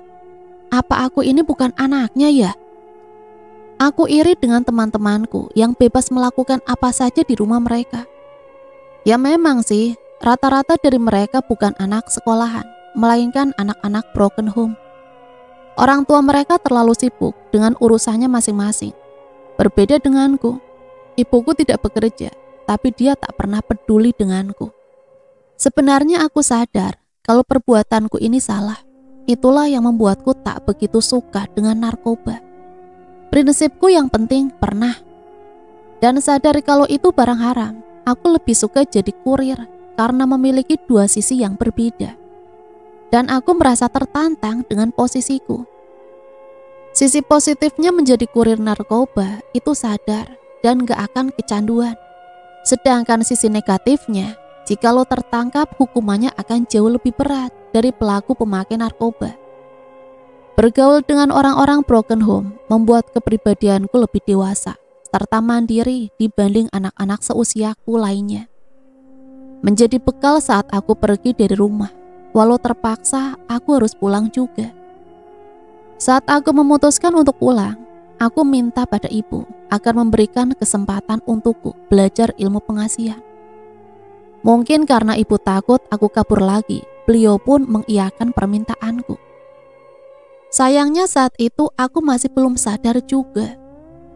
Apa aku ini bukan anaknya ya? Aku iri dengan teman-temanku yang bebas melakukan apa saja di rumah mereka. Ya memang sih, rata-rata dari mereka bukan anak sekolahan, melainkan anak-anak broken home. Orang tua mereka terlalu sibuk dengan urusannya masing-masing. Berbeda denganku, ibuku tidak bekerja, tapi dia tak pernah peduli denganku. Sebenarnya aku sadar kalau perbuatanku ini salah. Itulah yang membuatku tak begitu suka dengan narkoba. Prinsipku yang penting pernah. Dan sadar kalau itu barang haram, aku lebih suka jadi kurir karena memiliki dua sisi yang berbeda. Dan aku merasa tertantang dengan posisiku. Sisi positifnya menjadi kurir narkoba itu sadar dan gak akan kecanduan. Sedangkan sisi negatifnya, jika lo tertangkap hukumannya akan jauh lebih berat dari pelaku pemakai narkoba. Bergaul dengan orang-orang broken home membuat kepribadianku lebih dewasa serta mandiri dibanding anak-anak seusiaku lainnya. Menjadi bekal saat aku pergi dari rumah, walau terpaksa aku harus pulang juga. Saat aku memutuskan untuk pulang, aku minta pada ibu agar memberikan kesempatan untukku belajar ilmu pengasihan. Mungkin karena ibu takut aku kabur lagi, beliau pun mengiyakan permintaanku. Sayangnya saat itu aku masih belum sadar juga.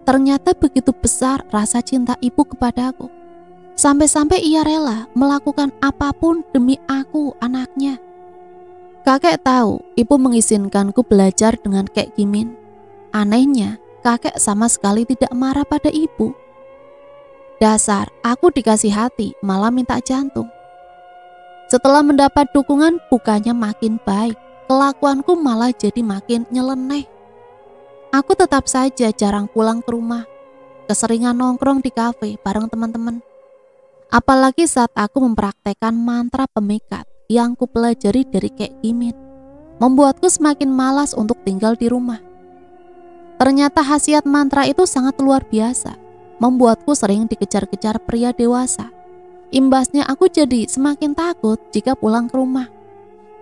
Ternyata begitu besar rasa cinta ibu kepadaku. Sampai-sampai ia rela melakukan apapun demi aku, anaknya. Kakek tahu ibu mengizinkanku belajar dengan Kek Gimin. Anehnya, kakek sama sekali tidak marah pada ibu. Dasar, aku dikasih hati, malah minta jantung. Setelah mendapat dukungan, bukannya makin baik, kelakuanku malah jadi makin nyeleneh. Aku tetap saja jarang pulang ke rumah, keseringan nongkrong di kafe bareng teman-teman. Apalagi saat aku mempraktekkan mantra pemikat yang kupelajari dari Kek Gimin, membuatku semakin malas untuk tinggal di rumah. Ternyata khasiat mantra itu sangat luar biasa, membuatku sering dikejar-kejar pria dewasa. Imbasnya aku jadi semakin takut jika pulang ke rumah.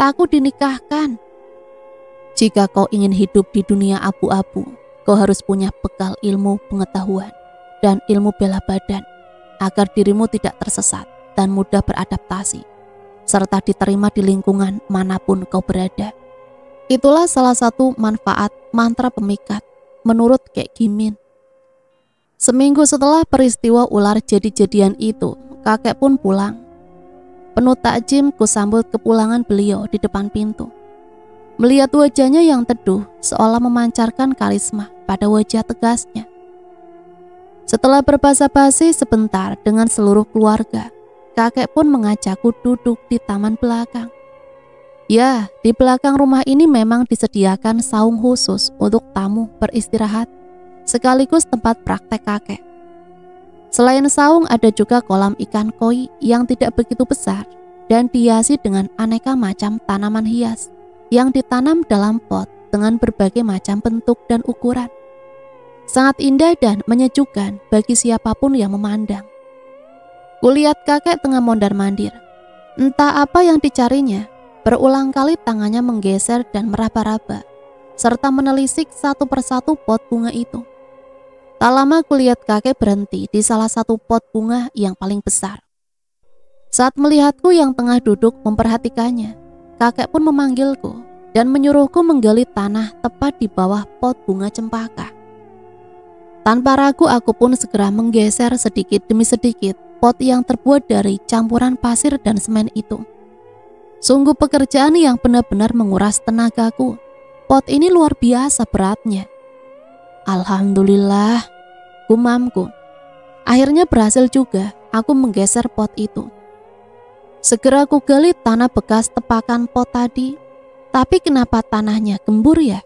Takut dinikahkan. Jika kau ingin hidup di dunia abu-abu, kau harus punya bekal ilmu pengetahuan dan ilmu bela badan agar dirimu tidak tersesat dan mudah beradaptasi, serta diterima di lingkungan manapun kau berada. Itulah salah satu manfaat mantra pemikat menurut Kek Gimin. Seminggu setelah peristiwa ular jadi-jadian itu, kakek pun pulang. Penuh takjim kusambut kepulangan beliau di depan pintu. Melihat wajahnya yang teduh, seolah memancarkan karisma pada wajah tegasnya. Setelah berbasa-basi sebentar dengan seluruh keluarga, kakek pun mengajakku duduk di taman belakang. Ya, di belakang rumah ini memang disediakan saung khusus untuk tamu beristirahat, sekaligus tempat praktek kakek. Selain saung, ada juga kolam ikan koi yang tidak begitu besar dan dihiasi dengan aneka macam tanaman hias yang ditanam dalam pot dengan berbagai macam bentuk dan ukuran. Sangat indah dan menyejukkan bagi siapapun yang memandang. Kulihat kakek tengah mondar-mandir. Entah apa yang dicarinya, berulang kali tangannya menggeser dan meraba-raba, serta menelisik satu persatu pot bunga itu. Tak lama kulihat kakek berhenti di salah satu pot bunga yang paling besar. Saat melihatku yang tengah duduk memperhatikannya, kakek pun memanggilku dan menyuruhku menggali tanah tepat di bawah pot bunga cempaka. Tanpa ragu aku pun segera menggeser sedikit demi sedikit pot yang terbuat dari campuran pasir dan semen itu. Sungguh pekerjaan yang benar-benar menguras tenagaku. Pot ini luar biasa beratnya. Alhamdulillah, gumamku. Akhirnya berhasil juga aku menggeser pot itu. Segera aku gali tanah bekas tepakan pot tadi. Tapi kenapa tanahnya gembur ya?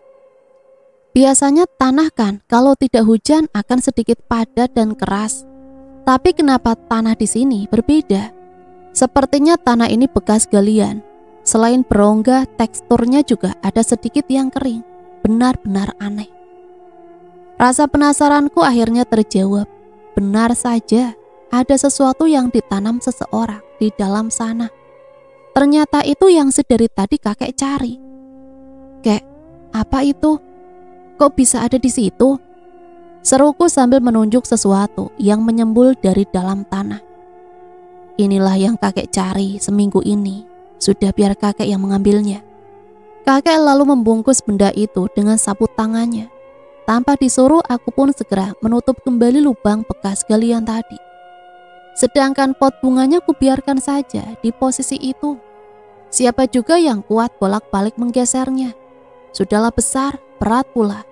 Biasanya tanah kan kalau tidak hujan akan sedikit padat dan keras. Tapi kenapa tanah di sini berbeda? Sepertinya tanah ini bekas galian. Selain berongga, teksturnya juga ada sedikit yang kering. Benar-benar aneh. Rasa penasaranku akhirnya terjawab. Benar saja, ada sesuatu yang ditanam seseorang di dalam sana. Ternyata itu yang sedari tadi kakek cari. Kek, apa itu? Kok bisa ada di situ? Seruku sambil menunjuk sesuatu yang menyembul dari dalam tanah. Inilah yang kakek cari seminggu ini. Sudah biar kakek yang mengambilnya. Kakek lalu membungkus benda itu dengan sapu tangannya. Tanpa disuruh, aku pun segera menutup kembali lubang bekas galian tadi. Sedangkan pot bunganya kubiarkan saja di posisi itu. Siapa juga yang kuat bolak-balik menggesernya? Sudahlah besar, berat pula.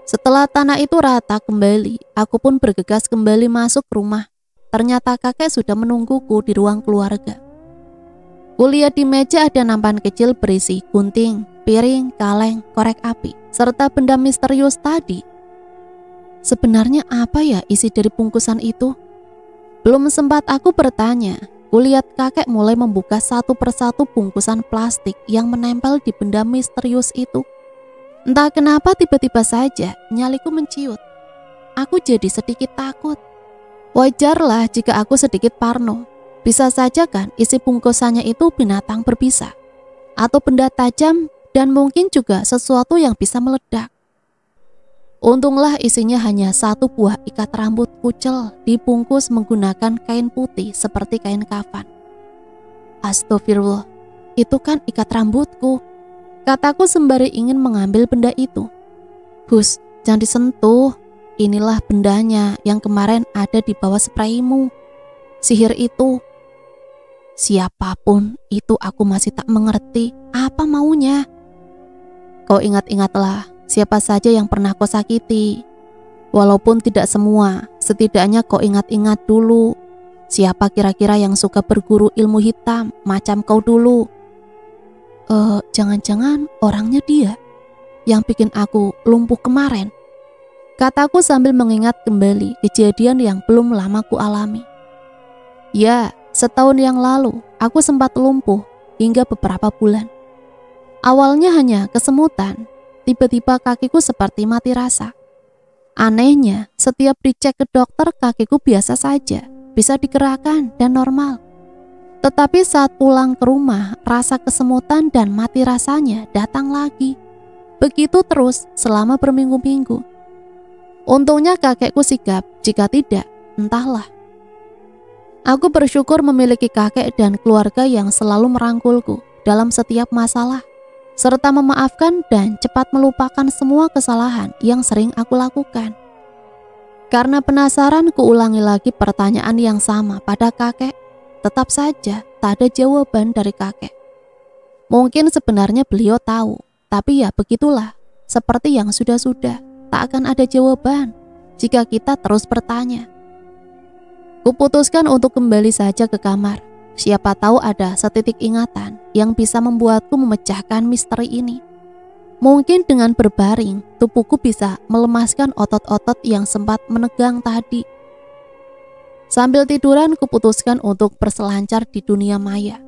Setelah tanah itu rata kembali, aku pun bergegas kembali masuk rumah. Ternyata kakek sudah menungguku di ruang keluarga. Kulihat di meja ada nampan kecil berisi gunting, piring, kaleng, korek api, serta benda misterius tadi. Sebenarnya apa ya isi dari bungkusan itu? Belum sempat aku bertanya, kulihat kakek mulai membuka satu persatu bungkusan plastik yang menempel di benda misterius itu. Entah kenapa tiba-tiba saja nyaliku menciut. Aku jadi sedikit takut. Wajarlah jika aku sedikit parno. Bisa saja kan isi bungkusannya itu binatang berbisa, atau benda tajam, dan mungkin juga sesuatu yang bisa meledak. Untunglah isinya hanya satu buah ikat rambut kucel dibungkus menggunakan kain putih seperti kain kafan. Astagfirullah, itu kan ikat rambutku, kataku sembari ingin mengambil benda itu. Hus, jangan disentuh, inilah bendanya yang kemarin ada di bawah spraymu. Sihir itu. Siapapun itu aku masih tak mengerti apa maunya. Kau ingat-ingatlah siapa saja yang pernah kau sakiti. Walaupun tidak semua, setidaknya kau ingat-ingat dulu. Siapa kira-kira yang suka berguru ilmu hitam macam kau dulu? Jangan-jangan orangnya dia yang bikin aku lumpuh kemarin, kataku sambil mengingat kembali kejadian yang belum lama ku alami. Ya, setahun yang lalu aku sempat lumpuh hingga beberapa bulan. Awalnya hanya kesemutan, tiba-tiba kakiku seperti mati rasa. Anehnya, setiap dicek ke dokter kakiku biasa saja, bisa digerakkan dan normal. Tetapi saat pulang ke rumah, rasa kesemutan dan mati rasanya datang lagi. Begitu terus selama berminggu-minggu. Untungnya kakekku sigap, jika tidak, entahlah. Aku bersyukur memiliki kakek dan keluarga yang selalu merangkulku dalam setiap masalah, serta memaafkan dan cepat melupakan semua kesalahan yang sering aku lakukan. Karena penasaran, kuulangi lagi pertanyaan yang sama pada kakek. Tetap saja tak ada jawaban dari kakek. Mungkin sebenarnya beliau tahu, tapi ya begitulah, seperti yang sudah-sudah, tak akan ada jawaban jika kita terus bertanya. Kuputuskan untuk kembali saja ke kamar. Siapa tahu ada setitik ingatan yang bisa membuatku memecahkan misteri ini. Mungkin dengan berbaring, tubuhku bisa melemaskan otot-otot yang sempat menegang tadi. Sambil tiduran, kuputuskan untuk berselancar di dunia maya.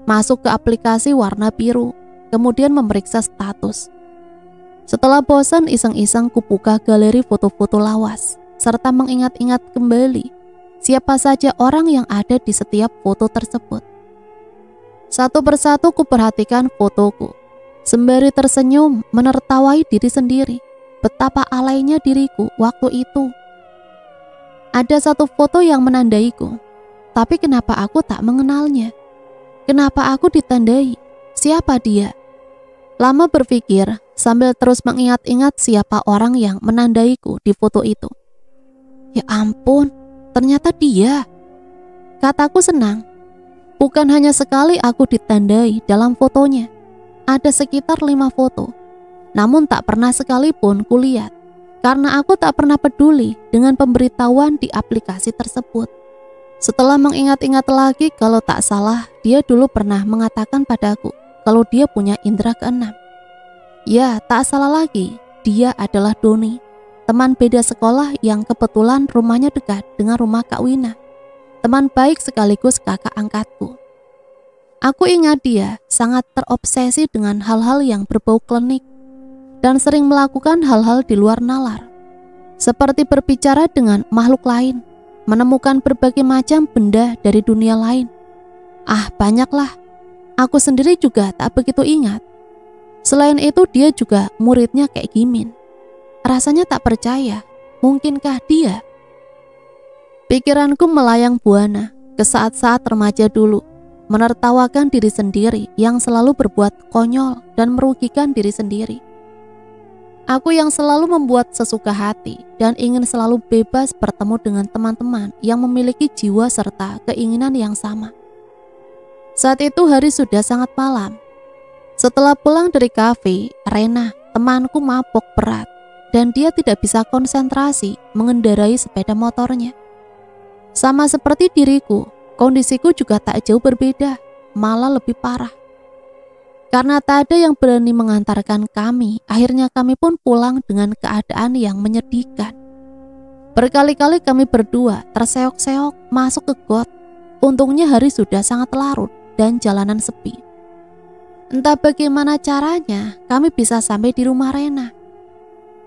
Masuk ke aplikasi warna biru, kemudian memeriksa status. Setelah bosan iseng-iseng kubuka galeri foto-foto lawas, serta mengingat-ingat kembali siapa saja orang yang ada di setiap foto tersebut. Satu persatu kuperhatikan fotoku, sembari tersenyum menertawai diri sendiri. Betapa alaynya diriku waktu itu. Ada satu foto yang menandaiku, tapi kenapa aku tak mengenalnya? Kenapa aku ditandai? Siapa dia? Lama berpikir sambil terus mengingat-ingat siapa orang yang menandaiku di foto itu. Ya ampun, ternyata dia. Kataku senang. Bukan hanya sekali aku ditandai dalam fotonya. Ada sekitar 5 foto. Namun tak pernah sekalipun kulihat, karena aku tak pernah peduli dengan pemberitahuan di aplikasi tersebut. Setelah mengingat-ingat lagi, kalau tak salah, dia dulu pernah mengatakan padaku kalau dia punya indera keenam. Ya, tak salah lagi, dia adalah Doni, teman beda sekolah yang kebetulan rumahnya dekat dengan rumah Kak Wina, teman baik sekaligus kakak angkatku. Aku ingat dia sangat terobsesi dengan hal-hal yang berbau klinik dan sering melakukan hal-hal di luar nalar, seperti berbicara dengan makhluk lain, menemukan berbagai macam benda dari dunia lain. Banyaklah. Aku sendiri juga tak begitu ingat. Selain itu, dia juga muridnya Kek Gimin. Rasanya tak percaya, mungkinkah dia? Pikiranku melayang buana ke saat-saat remaja dulu, menertawakan diri sendiri yang selalu berbuat konyol dan merugikan diri sendiri. Aku yang selalu membuat sesuka hati dan ingin selalu bebas bertemu dengan teman-teman yang memiliki jiwa serta keinginan yang sama. Saat itu hari sudah sangat malam. Setelah pulang dari kafe, Rena, temanku, mabok berat dan dia tidak bisa konsentrasi mengendarai sepeda motornya. Sama seperti diriku, kondisiku juga tak jauh berbeda, malah lebih parah. Karena tak ada yang berani mengantarkan kami, akhirnya kami pun pulang dengan keadaan yang menyedihkan. Berkali-kali kami berdua terseok-seok masuk ke got. Untungnya hari sudah sangat larut dan jalanan sepi. Entah bagaimana caranya kami bisa sampai di rumah Rena.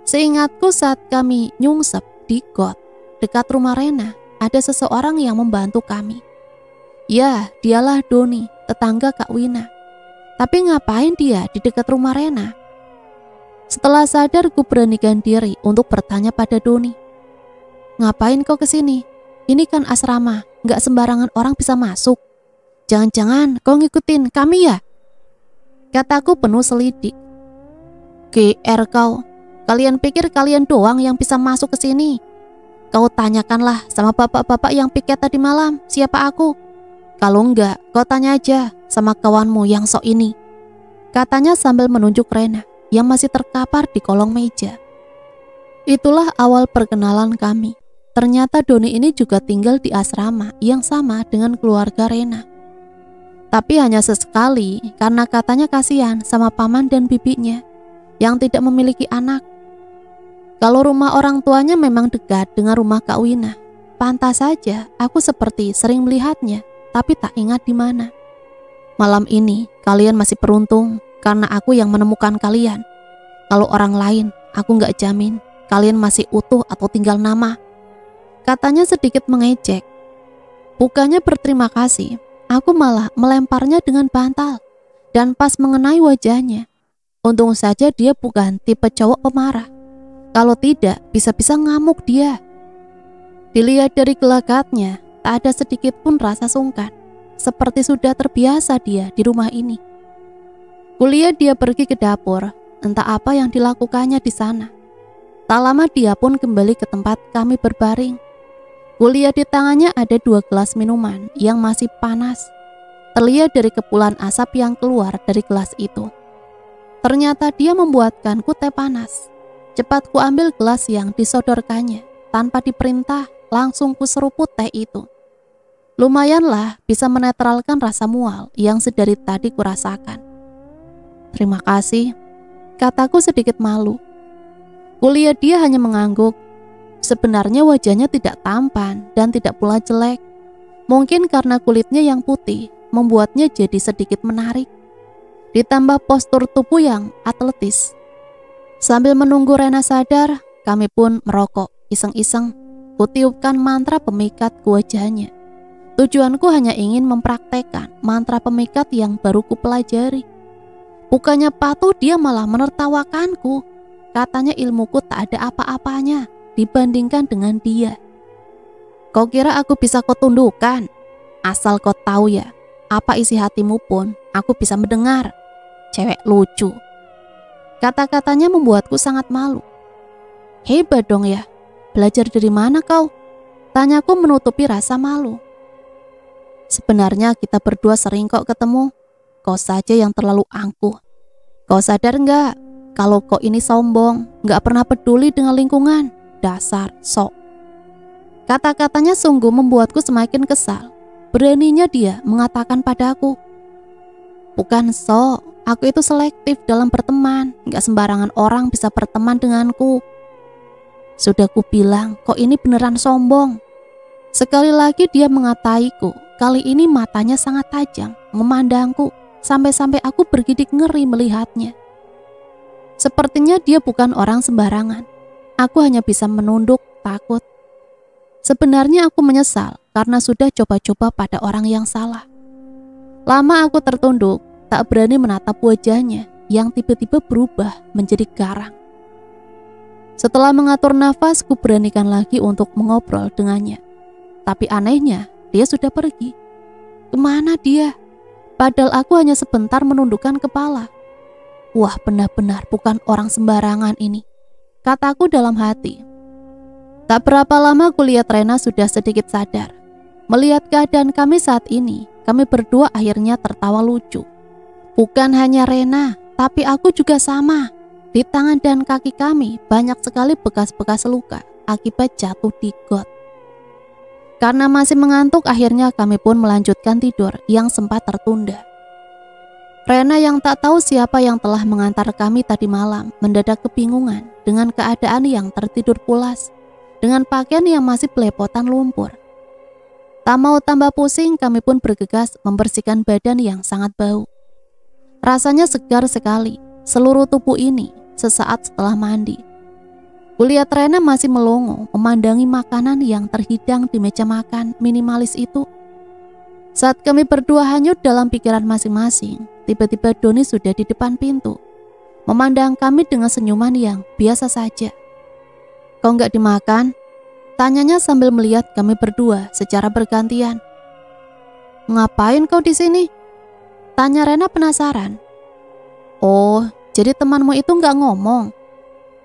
Seingatku saat kami nyungsep di got dekat rumah Rena, ada seseorang yang membantu kami. Ya, dialah Doni, tetangga Kak Wina. Tapi ngapain dia di dekat rumah Rena? Setelah sadar, ku beranikan diri untuk bertanya pada Doni. Ngapain kau kesini? Ini kan asrama, gak sembarangan orang bisa masuk. Jangan-jangan kau ngikutin kami ya? Kataku penuh selidik. GR kau, kalian pikir kalian doang yang bisa masuk ke sini? Kau tanyakanlah sama bapak-bapak yang piket tadi malam siapa aku. Kalau enggak, kau tanya aja sama kawanmu yang sok ini. Katanya sambil menunjuk Rena yang masih terkapar di kolong meja. Itulah awal perkenalan kami. Ternyata Doni ini juga tinggal di asrama yang sama dengan keluarga Rena. Tapi hanya sesekali karena katanya kasihan sama paman dan bibinya yang tidak memiliki anak. Kalau rumah orang tuanya memang dekat dengan rumah Kak Wina, pantas saja aku seperti sering melihatnya, tapi tak ingat di mana. Malam ini kalian masih beruntung karena aku yang menemukan kalian. Kalau orang lain, aku nggak jamin kalian masih utuh atau tinggal nama. Katanya sedikit mengejek. Bukannya berterima kasih, aku malah melemparnya dengan bantal dan pas mengenai wajahnya. Untung saja dia bukan tipe cowok pemarah. Kalau tidak, bisa-bisa ngamuk dia. Dilihat dari gelagatnya, tak ada sedikit pun rasa sungkan. Seperti sudah terbiasa dia di rumah ini. Kulihat dia pergi ke dapur, entah apa yang dilakukannya di sana. Tak lama dia pun kembali ke tempat kami berbaring. Kulihat di tangannya ada 2 gelas minuman yang masih panas. Terlihat dari kepulan asap yang keluar dari gelas itu. Ternyata dia membuatkanku teh panas. Cepat ku ambil gelas yang disodorkannya. Tanpa diperintah, langsung ku seruput teh itu. Lumayanlah bisa menetralkan rasa mual yang sedari tadi ku rasakan. Terima kasih, kataku sedikit malu. Kulihat dia hanya mengangguk. Sebenarnya wajahnya tidak tampan dan tidak pula jelek. Mungkin karena kulitnya yang putih, membuatnya jadi sedikit menarik. Ditambah postur tubuh yang atletis. Sambil menunggu Rena sadar, kami pun merokok iseng-iseng. Kutiupkan mantra pemikat ke wajahnya. Tujuanku hanya ingin mempraktekkan mantra pemikat yang baru kupelajari. Bukannya patuh, dia malah menertawakanku. Katanya ilmuku tak ada apa-apanya dibandingkan dengan dia. Kau kira aku bisa kau tundukkan? Asal kau tahu ya, apa isi hatimu pun aku bisa mendengar. Cewek lucu. Kata-katanya membuatku sangat malu. Hebat dong ya, belajar dari mana kau? Tanyaku menutupi rasa malu. Sebenarnya kita berdua sering kok ketemu. Kau saja yang terlalu angkuh. Kau sadar nggak? Kalau kau ini sombong, nggak pernah peduli dengan lingkungan. Dasar sok. Kata-katanya sungguh membuatku semakin kesal. Beraninya dia mengatakan padaku. Bukan sok. Aku itu selektif dalam berteman, gak sembarangan orang bisa berteman denganku. Sudah ku bilang, kok ini beneran sombong. Sekali lagi dia mengataiku, kali ini matanya sangat tajam, memandangku, sampai-sampai aku bergidik ngeri melihatnya. Sepertinya dia bukan orang sembarangan. Aku hanya bisa menunduk, takut. Sebenarnya aku menyesal karena sudah coba-coba pada orang yang salah. Lama aku tertunduk, tak berani menatap wajahnya yang tiba-tiba berubah menjadi garang. Setelah mengatur nafas, ku beranikan lagi untuk mengobrol dengannya. Tapi anehnya, dia sudah pergi. Kemana dia? Padahal aku hanya sebentar menundukkan kepala. Wah, benar-benar bukan orang sembarangan ini, kataku dalam hati. Tak berapa lama kulihat Rena sudah sedikit sadar. Melihat keadaan kami saat ini, kami berdua akhirnya tertawa lucu. Bukan hanya Rena, tapi aku juga sama. Di tangan dan kaki kami banyak sekali bekas-bekas luka akibat jatuh di got. Karena masih mengantuk, akhirnya kami pun melanjutkan tidur yang sempat tertunda. Rena yang tak tahu siapa yang telah mengantar kami tadi malam mendadak kebingungan dengan keadaan yang tertidur pulas, dengan pakaian yang masih belepotan lumpur. Tak mau tambah pusing, kami pun bergegas membersihkan badan yang sangat bau. Rasanya segar sekali, seluruh tubuh ini sesaat setelah mandi. Kulihat Rena masih melongo memandangi makanan yang terhidang di meja makan minimalis itu. Saat kami berdua hanyut dalam pikiran masing-masing, tiba-tiba Doni sudah di depan pintu. memandang kami dengan senyuman yang biasa saja. "Kau nggak dimakan?" tanyanya sambil melihat kami berdua secara bergantian. "Ngapain kau di sini?" tanya Rena penasaran. "Oh, jadi temanmu itu nggak ngomong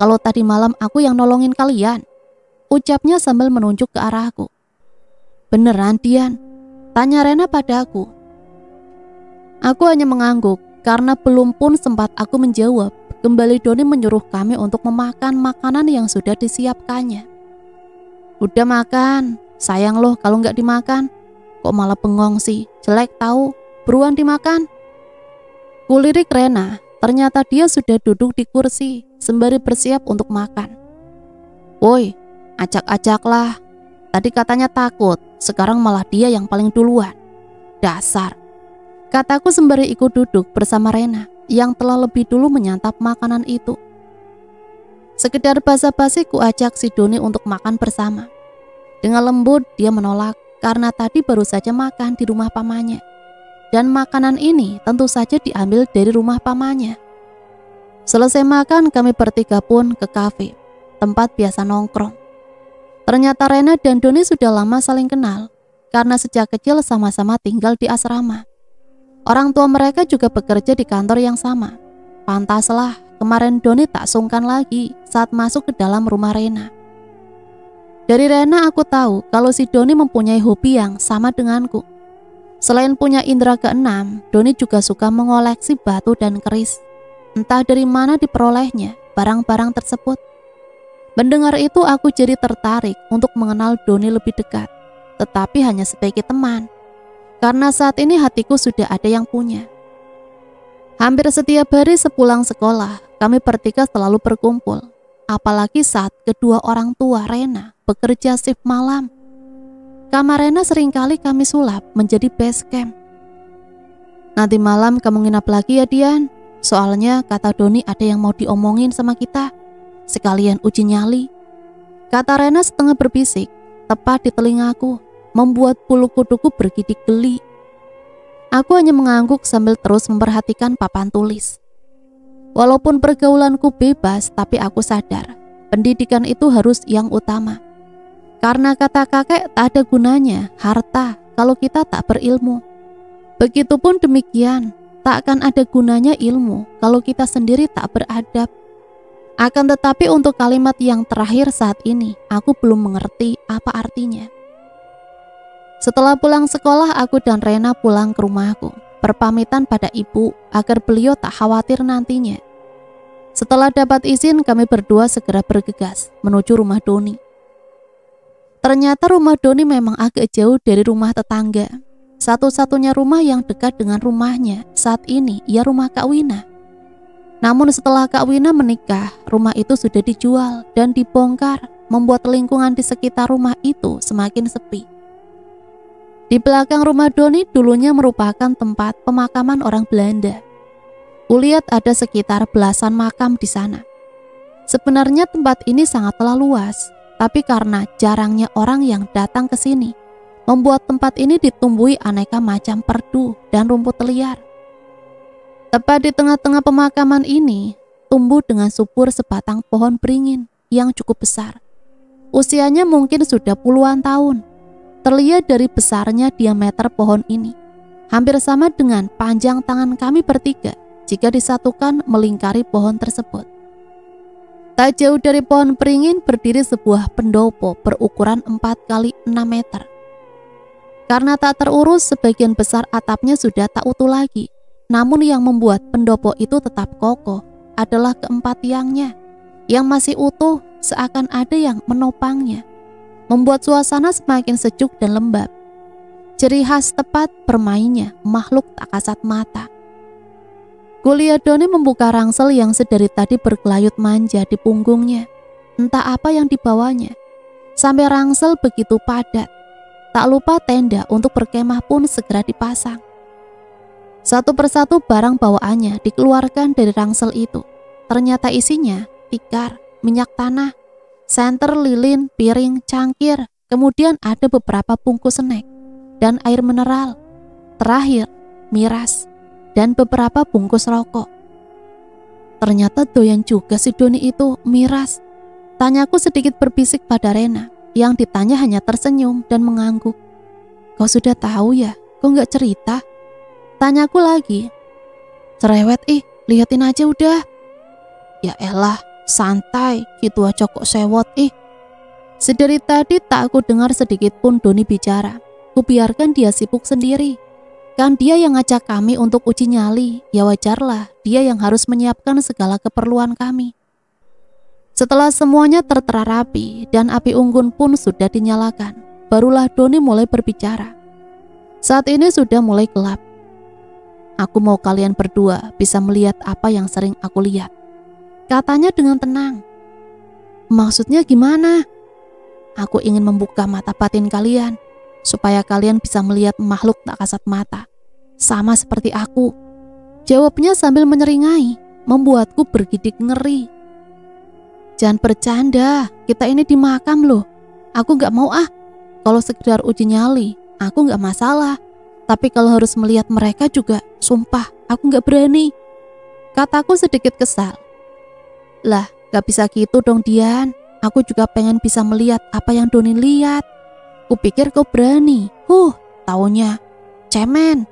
kalau tadi malam aku yang nolongin kalian?" ucapnya sambil menunjuk ke arahku. "Beneran, Dian?" tanya Rena padaku. Aku hanya mengangguk karena belum pun sempat aku menjawab, kembali Doni menyuruh kami untuk memakan makanan yang sudah disiapkannya. "Udah makan, sayang loh kalau nggak dimakan. Kok malah bengong sih, jelek tahu, buruan dimakan." Kulirik Rena, ternyata dia sudah duduk di kursi sembari bersiap untuk makan. "Woi, acak-acaklah. Tadi katanya takut, sekarang malah dia yang paling duluan. Dasar," kataku sembari ikut duduk bersama Rena yang telah lebih dulu menyantap makanan itu. Sekedar basa-basi ku ajak si Doni untuk makan bersama. Dengan lembut dia menolak karena tadi baru saja makan di rumah pamannya. Dan makanan ini tentu saja diambil dari rumah pamannya. Selesai makan kami bertiga pun ke kafe, tempat biasa nongkrong. Ternyata Rena dan Doni sudah lama saling kenal karena sejak kecil sama-sama tinggal di asrama. Orang tua mereka juga bekerja di kantor yang sama. Pantaslah kemarin Doni tak sungkan lagi saat masuk ke dalam rumah Rena. Dari Rena aku tahu kalau si Doni mempunyai hobi yang sama denganku. Selain punya indera keenam, Doni juga suka mengoleksi batu dan keris. Entah dari mana diperolehnya barang-barang tersebut. Mendengar itu aku jadi tertarik untuk mengenal Doni lebih dekat, tetapi hanya sebagai teman. Karena saat ini hatiku sudah ada yang punya. Hampir setiap hari sepulang sekolah, kami bertiga selalu berkumpul. Apalagi saat kedua orang tua Rena bekerja shift malam. Kamar Rena seringkali kami sulap menjadi base camp. "Nanti malam kamu nginap lagi ya, Dian. Soalnya kata Doni ada yang mau diomongin sama kita. Sekalian uji nyali," kata Rena setengah berbisik, tepat di telingaku, membuat bulu kuduku bergidik geli. Aku hanya mengangguk sambil terus memperhatikan papan tulis. Walaupun pergaulanku bebas, tapi aku sadar pendidikan itu harus yang utama. Karena kata kakek tak ada gunanya harta kalau kita tak berilmu. Begitupun demikian, tak akan ada gunanya ilmu kalau kita sendiri tak beradab. Akan tetapi untuk kalimat yang terakhir saat ini, aku belum mengerti apa artinya. Setelah pulang sekolah, aku dan Rena pulang ke rumahku, berpamitan pada ibu agar beliau tak khawatir nantinya. Setelah dapat izin, kami berdua segera bergegas menuju rumah Doni. Ternyata rumah Doni memang agak jauh dari rumah tetangga. Satu-satunya rumah yang dekat dengan rumahnya saat ini ia rumah Kak Wina. Namun setelah Kak Wina menikah, rumah itu sudah dijual dan dibongkar, membuat lingkungan di sekitar rumah itu semakin sepi. Di belakang rumah Doni dulunya merupakan tempat pemakaman orang Belanda. Kulihat ada sekitar belasan makam di sana. Sebenarnya tempat ini sangatlah luas, tapi karena jarangnya orang yang datang ke sini, membuat tempat ini ditumbuhi aneka macam perdu dan rumput liar. Tepat di tengah-tengah pemakaman ini, tumbuh dengan subur sebatang pohon beringin yang cukup besar. Usianya mungkin sudah puluhan tahun. Terlihat dari besarnya diameter pohon ini, hampir sama dengan panjang tangan kami bertiga jika disatukan melingkari pohon tersebut. Tak jauh dari pohon beringin berdiri sebuah pendopo berukuran 4 kali 6 meter. Karena tak terurus, sebagian besar atapnya sudah tak utuh lagi. Namun yang membuat pendopo itu tetap kokoh adalah keempat tiangnya yang masih utuh, seakan ada yang menopangnya, membuat suasana semakin sejuk dan lembab. Ciri khas tepat bermainnya makhluk tak kasat mata. Kulihat Doni membuka rangsel yang sedari tadi bergelayut manja di punggungnya. Entah apa yang dibawanya, sampai rangsel begitu padat. Tak lupa tenda untuk berkemah pun segera dipasang. Satu persatu barang bawaannya dikeluarkan dari rangsel itu. Ternyata isinya tikar, minyak tanah, senter, lilin, piring, cangkir. Kemudian ada beberapa bungkus snack dan air mineral. Terakhir, miras dan beberapa bungkus rokok. Ternyata doyan juga si Doni itu miras. Tanyaku sedikit berbisik pada Rena, yang ditanya hanya tersenyum dan mengangguk. Kau sudah tahu ya? Kau nggak cerita? Tanyaku lagi. Cerewet liatin aja udah. Ya elah, santai, gitu aja kok sewot Sedari tadi tak aku dengar sedikit pun Doni bicara. Kubiarkan dia sibuk sendiri. Kan dia yang ngajak kami untuk uji nyali, ya wajarlah dia yang harus menyiapkan segala keperluan kami. Setelah semuanya tertera rapi dan api unggun pun sudah dinyalakan, barulah Doni mulai berbicara. Saat ini sudah mulai gelap. Aku mau kalian berdua bisa melihat apa yang sering aku lihat. Katanya dengan tenang. Maksudnya gimana? Aku ingin membuka mata batin kalian, supaya kalian bisa melihat makhluk tak kasat mata, sama seperti aku. Jawabnya sambil menyeringai, membuatku bergidik ngeri. Jangan bercanda, kita ini di makam loh. Aku gak mau kalau sekedar uji nyali, aku gak masalah. Tapi kalau harus melihat mereka juga, sumpah, aku gak berani. Kataku sedikit kesal. Lah, gak bisa gitu dong Dian. Aku juga pengen bisa melihat apa yang Doni lihat. Kupikir kau berani. Taunya cemen.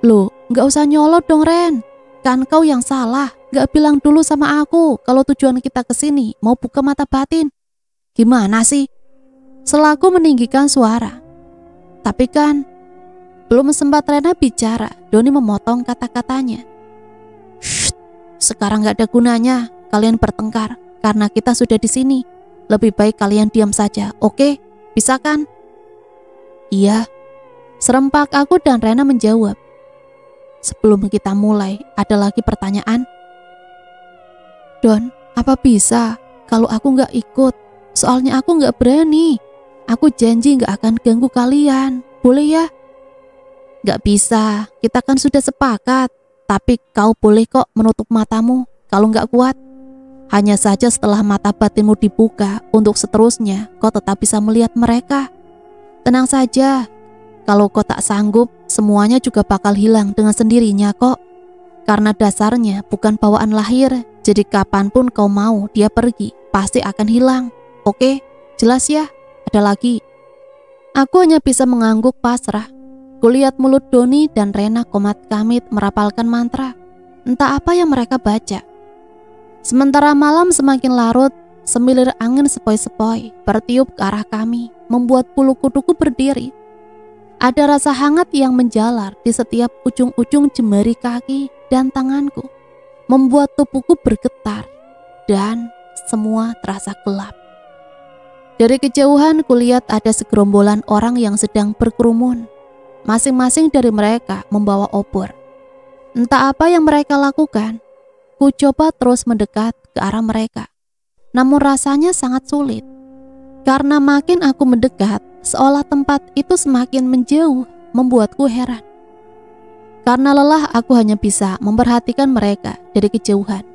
Loh, gak usah nyolot dong Ren. Kan kau yang salah, gak bilang dulu sama aku kalau tujuan kita kesini mau buka mata batin. Gimana sih? Selaku meninggikan suara. Tapi kan, belum sempat Rena bicara, Doni memotong kata-katanya. Shh, sekarang gak ada gunanya kalian bertengkar karena kita sudah di sini. Lebih baik kalian diam saja, oke? Bisa kan? Iya. Serempak aku dan Rena menjawab. Sebelum kita mulai, ada lagi pertanyaan. Don, apa bisa kalau aku gak ikut? Soalnya aku gak berani. Aku janji gak akan ganggu kalian. Boleh ya? Gak bisa, kita kan sudah sepakat. Tapi kau boleh kok menutup matamu kalau gak kuat. Hanya saja setelah mata batinmu dibuka, untuk seterusnya kau tetap bisa melihat mereka. Tenang saja, kalau kau tak sanggup, semuanya juga bakal hilang dengan sendirinya kok. Karena dasarnya bukan bawaan lahir, jadi kapanpun kau mau dia pergi, pasti akan hilang. Oke, jelas ya? Ada lagi. Aku hanya bisa mengangguk pasrah. Kulihat mulut Doni dan Rena komat-kamit merapalkan mantra. Entah apa yang mereka baca. Sementara malam semakin larut, semilir angin sepoi-sepoi bertiup ke arah kami, membuat bulu kuduku berdiri. Ada rasa hangat yang menjalar di setiap ujung-ujung jemari kaki dan tanganku, membuat tubuhku bergetar, dan semua terasa gelap. Dari kejauhan kulihat ada segerombolan orang yang sedang berkerumun. Masing-masing dari mereka membawa obor. Entah apa yang mereka lakukan. Ku coba terus mendekat ke arah mereka, namun rasanya sangat sulit. Karena makin aku mendekat, seolah tempat itu semakin menjauh, membuatku heran. Karena lelah, aku hanya bisa memperhatikan mereka dari kejauhan.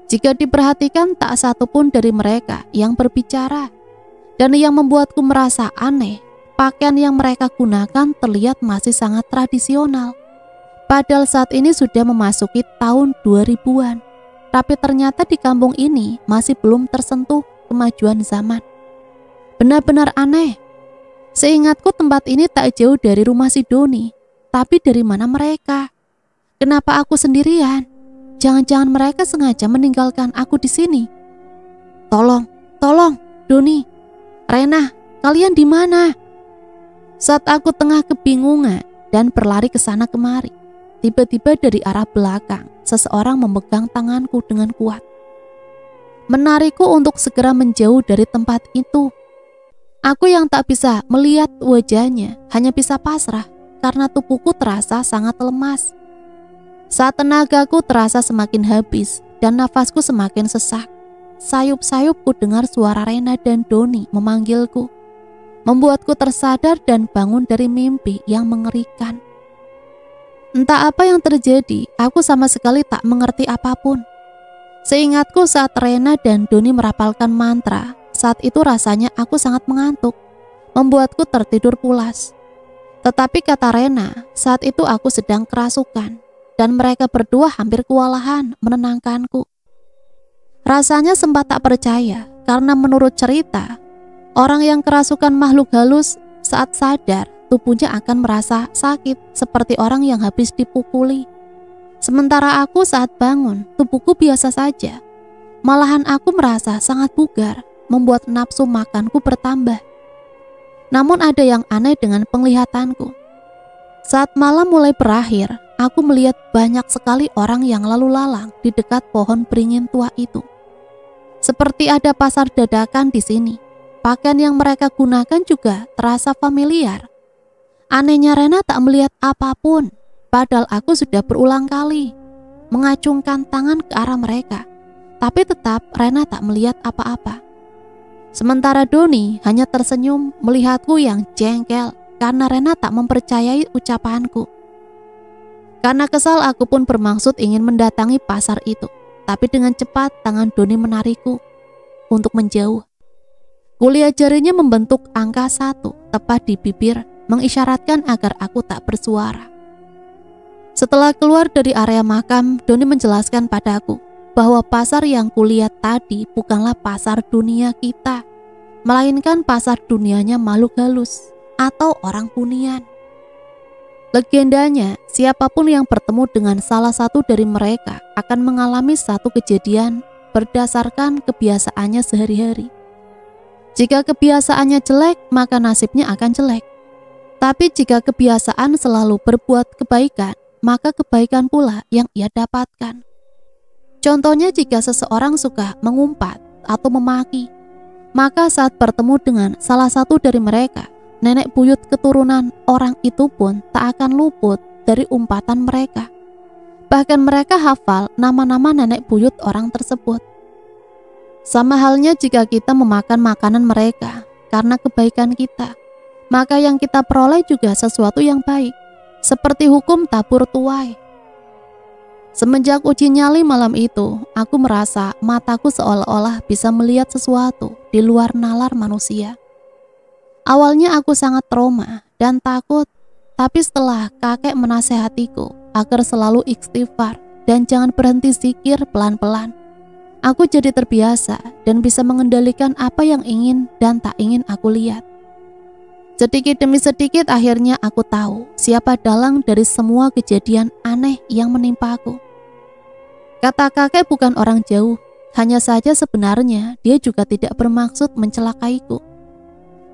Jika diperhatikan, tak satu pun dari mereka yang berbicara. Dan yang membuatku merasa aneh, pakaian yang mereka gunakan terlihat masih sangat tradisional. Padahal saat ini sudah memasuki tahun 2000-an. Tapi ternyata di kampung ini masih belum tersentuh kemajuan zaman. Benar-benar aneh. Seingatku tempat ini tak jauh dari rumah si Doni. Tapi dari mana mereka? Kenapa aku sendirian? Jangan-jangan mereka sengaja meninggalkan aku di sini. Tolong, Doni, Rena, kalian di mana? Saat aku tengah kebingungan dan berlari ke sana kemari, tiba-tiba dari arah belakang, seseorang memegang tanganku dengan kuat. Menarikku untuk segera menjauh dari tempat itu. Aku yang tak bisa melihat wajahnya, hanya bisa pasrah karena tubuhku terasa sangat lemas. Saat tenagaku terasa semakin habis dan nafasku semakin sesak, sayup-sayup ku dengar suara Rena dan Doni memanggilku, membuatku tersadar dan bangun dari mimpi yang mengerikan. Entah apa yang terjadi, aku sama sekali tak mengerti apapun. Seingatku saat Rena dan Doni merapalkan mantra, saat itu rasanya aku sangat mengantuk, membuatku tertidur pulas. Tetapi kata Rena, saat itu aku sedang kerasukan. dan mereka berdua hampir kewalahan menenangkanku. Rasanya sempat tak percaya karena menurut cerita, orang yang kerasukan makhluk halus saat sadar tubuhnya akan merasa sakit seperti orang yang habis dipukuli. Sementara aku saat bangun, tubuhku biasa saja. Malahan aku merasa sangat bugar, membuat nafsu makanku bertambah. Namun ada yang aneh dengan penglihatanku. Saat malam mulai berakhir, aku melihat banyak sekali orang yang lalu lalang di dekat pohon beringin tua itu. Seperti ada pasar dadakan di sini. Pakaian yang mereka gunakan juga terasa familiar. Anehnya Rena tak melihat apapun, padahal aku sudah berulang kali mengacungkan tangan ke arah mereka. Tapi tetap Rena tak melihat apa-apa. Sementara Doni hanya tersenyum melihatku yang jengkel karena Rena tak mempercayai ucapanku. Karena kesal, aku pun bermaksud ingin mendatangi pasar itu. Tapi dengan cepat tangan Doni menarikku untuk menjauh. Kulihat jarinya membentuk angka 1 tepat di bibir, mengisyaratkan agar aku tak bersuara. Setelah keluar dari area makam, Doni menjelaskan padaku bahwa pasar yang kulihat tadi bukanlah pasar dunia kita, melainkan pasar dunianya makhluk halus atau orang bunian. Legendanya, siapapun yang bertemu dengan salah satu dari mereka akan mengalami satu kejadian berdasarkan kebiasaannya sehari-hari. Jika kebiasaannya jelek, maka nasibnya akan jelek. Tapi jika kebiasaan selalu berbuat kebaikan, maka kebaikan pula yang ia dapatkan. Contohnya jika seseorang suka mengumpat atau memaki, maka saat bertemu dengan salah satu dari mereka, nenek buyut keturunan orang itu pun tak akan luput dari umpatan mereka. Bahkan mereka hafal nama-nama nenek buyut orang tersebut. Sama halnya jika kita memakan makanan mereka karena kebaikan kita, maka yang kita peroleh juga sesuatu yang baik, seperti hukum tabur tuai. Semenjak uji nyali malam itu, aku merasa mataku seolah-olah bisa melihat sesuatu di luar nalar manusia. Awalnya aku sangat trauma dan takut, tapi setelah kakek menasehatiku agar selalu istighfar dan jangan berhenti zikir pelan-pelan, aku jadi terbiasa dan bisa mengendalikan apa yang ingin dan tak ingin aku lihat. Sedikit demi sedikit akhirnya aku tahu siapa dalang dari semua kejadian aneh yang menimpa aku. Kata kakek bukan orang jauh, hanya saja sebenarnya dia juga tidak bermaksud mencelakaiku.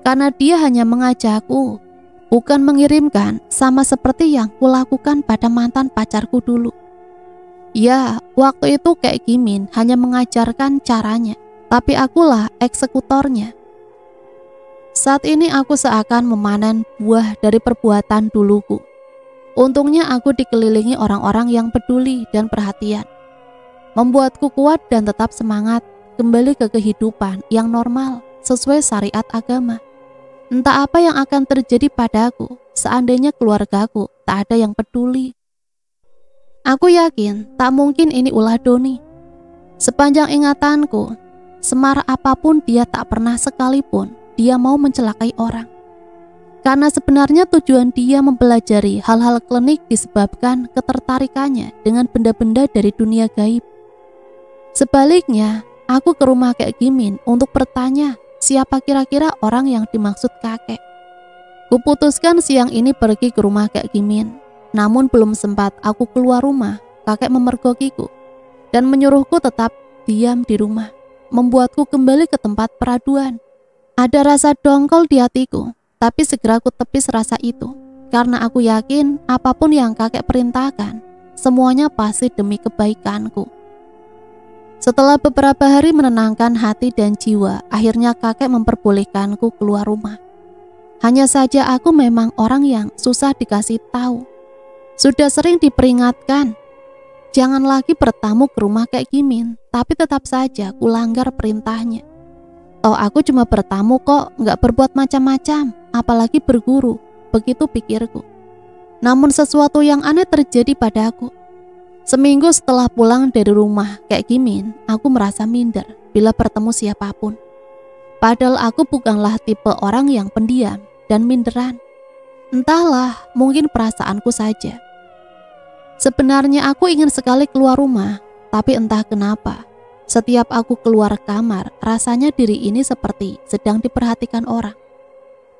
Karena dia hanya mengajakku, bukan mengirimkan, sama seperti yang kulakukan pada mantan pacarku dulu. Ya, waktu itu Kek Gimin hanya mengajarkan caranya, tapi akulah eksekutornya. Saat ini aku seakan memanen buah dari perbuatan duluku. Untungnya aku dikelilingi orang-orang yang peduli dan perhatian, membuatku kuat dan tetap semangat kembali ke kehidupan yang normal sesuai syariat agama. Entah apa yang akan terjadi padaku seandainya keluargaku tak ada yang peduli. Aku yakin tak mungkin ini ulah Doni. Sepanjang ingatanku, semarah apapun dia tak pernah sekalipun dia mau mencelakai orang. Karena sebenarnya tujuan dia mempelajari hal-hal klinik disebabkan ketertarikannya dengan benda-benda dari dunia gaib. Sebaliknya, aku ke rumah Kek Gimin untuk bertanya siapa kira-kira orang yang dimaksud kakek. Kuputuskan siang ini pergi ke rumah Kek Gimin. Namun belum sempat aku keluar rumah, kakek memergokiku dan menyuruhku tetap diam di rumah, membuatku kembali ke tempat peraduan. Ada rasa dongkol di hatiku, tapi segera aku tepis rasa itu, karena aku yakin apapun yang kakek perintahkan, semuanya pasti demi kebaikanku. Setelah beberapa hari menenangkan hati dan jiwa, akhirnya kakek memperbolehkanku keluar rumah. Hanya saja aku memang orang yang susah dikasih tahu. Sudah sering diperingatkan, jangan lagi bertamu ke rumah Kek Gimin, tapi tetap saja kulanggar perintahnya. Oh, aku cuma bertamu kok, nggak berbuat macam-macam, apalagi berguru, begitu pikirku. Namun sesuatu yang aneh terjadi padaku. Seminggu setelah pulang dari rumah Kek Gimin, aku merasa minder bila bertemu siapapun. Padahal aku bukanlah tipe orang yang pendiam dan minderan. Entahlah, mungkin perasaanku saja. Sebenarnya aku ingin sekali keluar rumah, tapi entah kenapa, setiap aku keluar kamar, rasanya diri ini seperti sedang diperhatikan orang.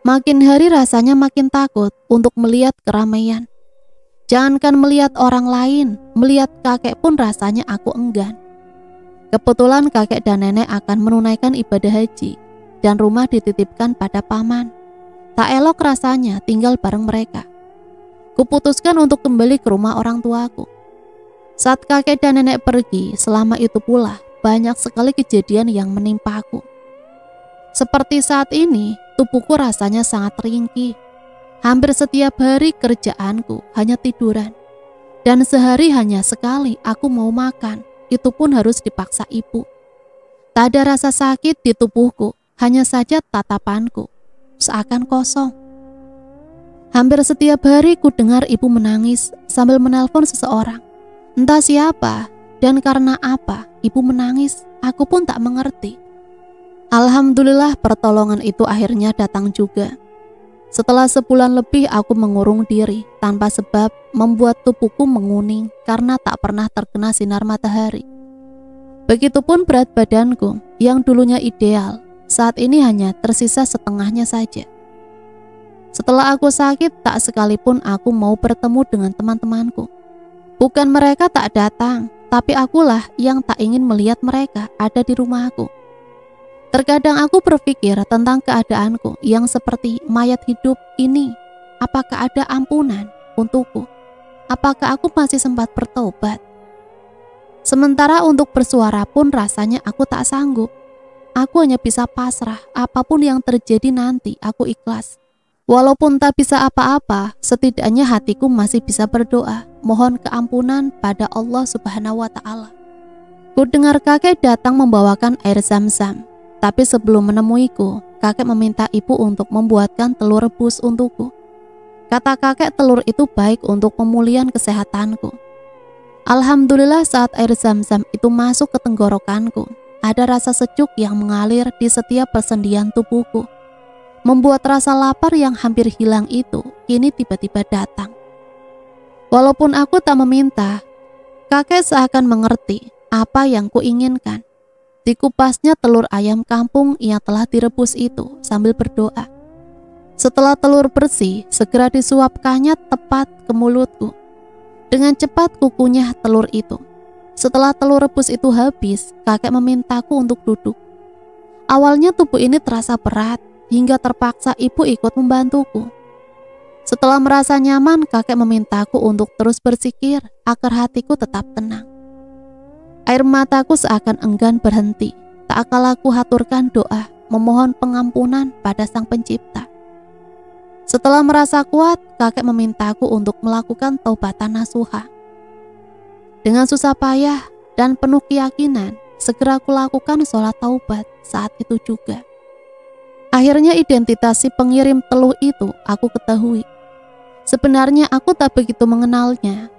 Makin hari rasanya makin takut untuk melihat keramaian. Jangankan melihat orang lain, melihat kakek pun rasanya aku enggan. Kebetulan kakek dan nenek akan menunaikan ibadah haji, dan rumah dititipkan pada paman. Tak elok rasanya tinggal bareng mereka. Kuputuskan untuk kembali ke rumah orang tuaku. Saat kakek dan nenek pergi, selama itu pula banyak sekali kejadian yang menimpa aku. Seperti saat ini, tubuhku rasanya sangat ringkih. Hampir setiap hari kerjaanku hanya tiduran. Dan sehari hanya sekali aku mau makan, itu pun harus dipaksa ibu. Tak ada rasa sakit di tubuhku, hanya saja tatapanku seakan kosong. Hampir setiap hari ku dengar ibu menangis sambil menelpon seseorang. Entah siapa dan karena apa ibu menangis, aku pun tak mengerti. Alhamdulillah pertolongan itu akhirnya datang juga. Setelah sebulan lebih aku mengurung diri tanpa sebab, membuat tubuhku menguning karena tak pernah terkena sinar matahari. Begitupun berat badanku yang dulunya ideal, saat ini hanya tersisa setengahnya saja. Setelah aku sakit, tak sekalipun aku mau bertemu dengan teman-temanku. Bukan mereka tak datang, tapi akulah yang tak ingin melihat mereka ada di rumahku. Terkadang aku berpikir tentang keadaanku yang seperti mayat hidup ini. Apakah ada ampunan untukku? Apakah aku masih sempat bertobat? Sementara untuk bersuara pun rasanya aku tak sanggup. Aku hanya bisa pasrah, apapun yang terjadi nanti aku ikhlas. Walaupun tak bisa apa-apa, setidaknya hatiku masih bisa berdoa, mohon keampunan pada Allah Subhanahu wa Ta'ala. Ku dengar kakek datang membawakan air zam-zam. Tapi sebelum menemuiku, kakek meminta ibu untuk membuatkan telur rebus untukku. Kata kakek telur itu baik untuk pemulihan kesehatanku. Alhamdulillah saat air zam-zam itu masuk ke tenggorokanku, ada rasa sejuk yang mengalir di setiap persendian tubuhku. Membuat rasa lapar yang hampir hilang itu kini tiba-tiba datang. Walaupun aku tak meminta, kakek seakan mengerti apa yang kuinginkan. Dikupasnya telur ayam kampung yang telah direbus itu sambil berdoa. Setelah telur bersih, segera disuapkannya tepat ke mulutku. Dengan cepat kukunyah telur itu. Setelah telur rebus itu habis, kakek memintaku untuk duduk. Awalnya tubuh ini terasa berat, hingga terpaksa ibu ikut membantuku. Setelah merasa nyaman, kakek memintaku untuk terus berzikir agar hatiku tetap tenang. Air mataku seakan enggan berhenti, tak kala ku haturkan doa, memohon pengampunan pada Sang Pencipta. Setelah merasa kuat, kakek memintaku untuk melakukan taubatan nasuha. Dengan susah payah dan penuh keyakinan, segera aku lakukan sholat taubat saat itu juga. Akhirnya identitas si pengirim teluh itu aku ketahui. Sebenarnya aku tak begitu mengenalnya.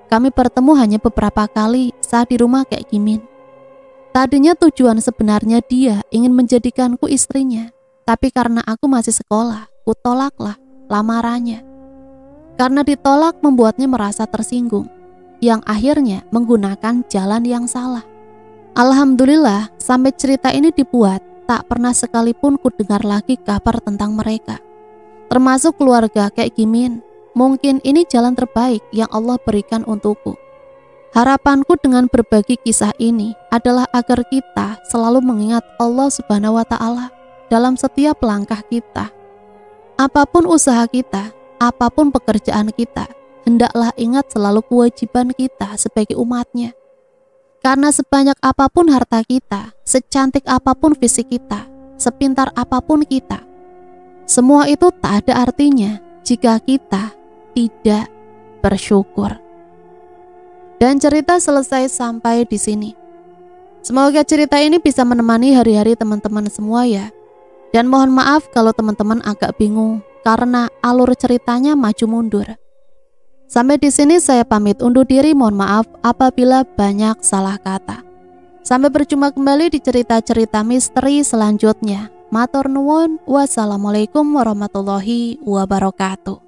Kami bertemu hanya beberapa kali saat di rumah Kek Gimin. Tadinya tujuan sebenarnya dia ingin menjadikanku istrinya, tapi karena aku masih sekolah, ku tolaklah lamarannya. Karena ditolak membuatnya merasa tersinggung, yang akhirnya menggunakan jalan yang salah. Alhamdulillah sampai cerita ini dibuat, tak pernah sekalipun ku dengar lagi kabar tentang mereka. Termasuk keluarga Kek Gimin. Mungkin ini jalan terbaik yang Allah berikan untukku. Harapanku dengan berbagi kisah ini adalah agar kita selalu mengingat Allah Subhanahu wa Ta'ala dalam setiap langkah kita. Apapun usaha kita, apapun pekerjaan kita, hendaklah ingat selalu kewajiban kita sebagai umatnya. Karena sebanyak apapun harta kita, secantik apapun fisik kita, sepintar apapun kita, semua itu tak ada artinya jika kita tidak bersyukur. Dan cerita selesai sampai di sini. Semoga cerita ini bisa menemani hari-hari teman-teman semua ya. Dan mohon maaf kalau teman-teman agak bingung karena alur ceritanya maju mundur. Sampai di sini saya pamit undur diri, mohon maaf apabila banyak salah kata. Sampai berjumpa kembali di cerita-cerita misteri selanjutnya. Matur nuwun, wassalamualaikum warahmatullahi wabarakatuh.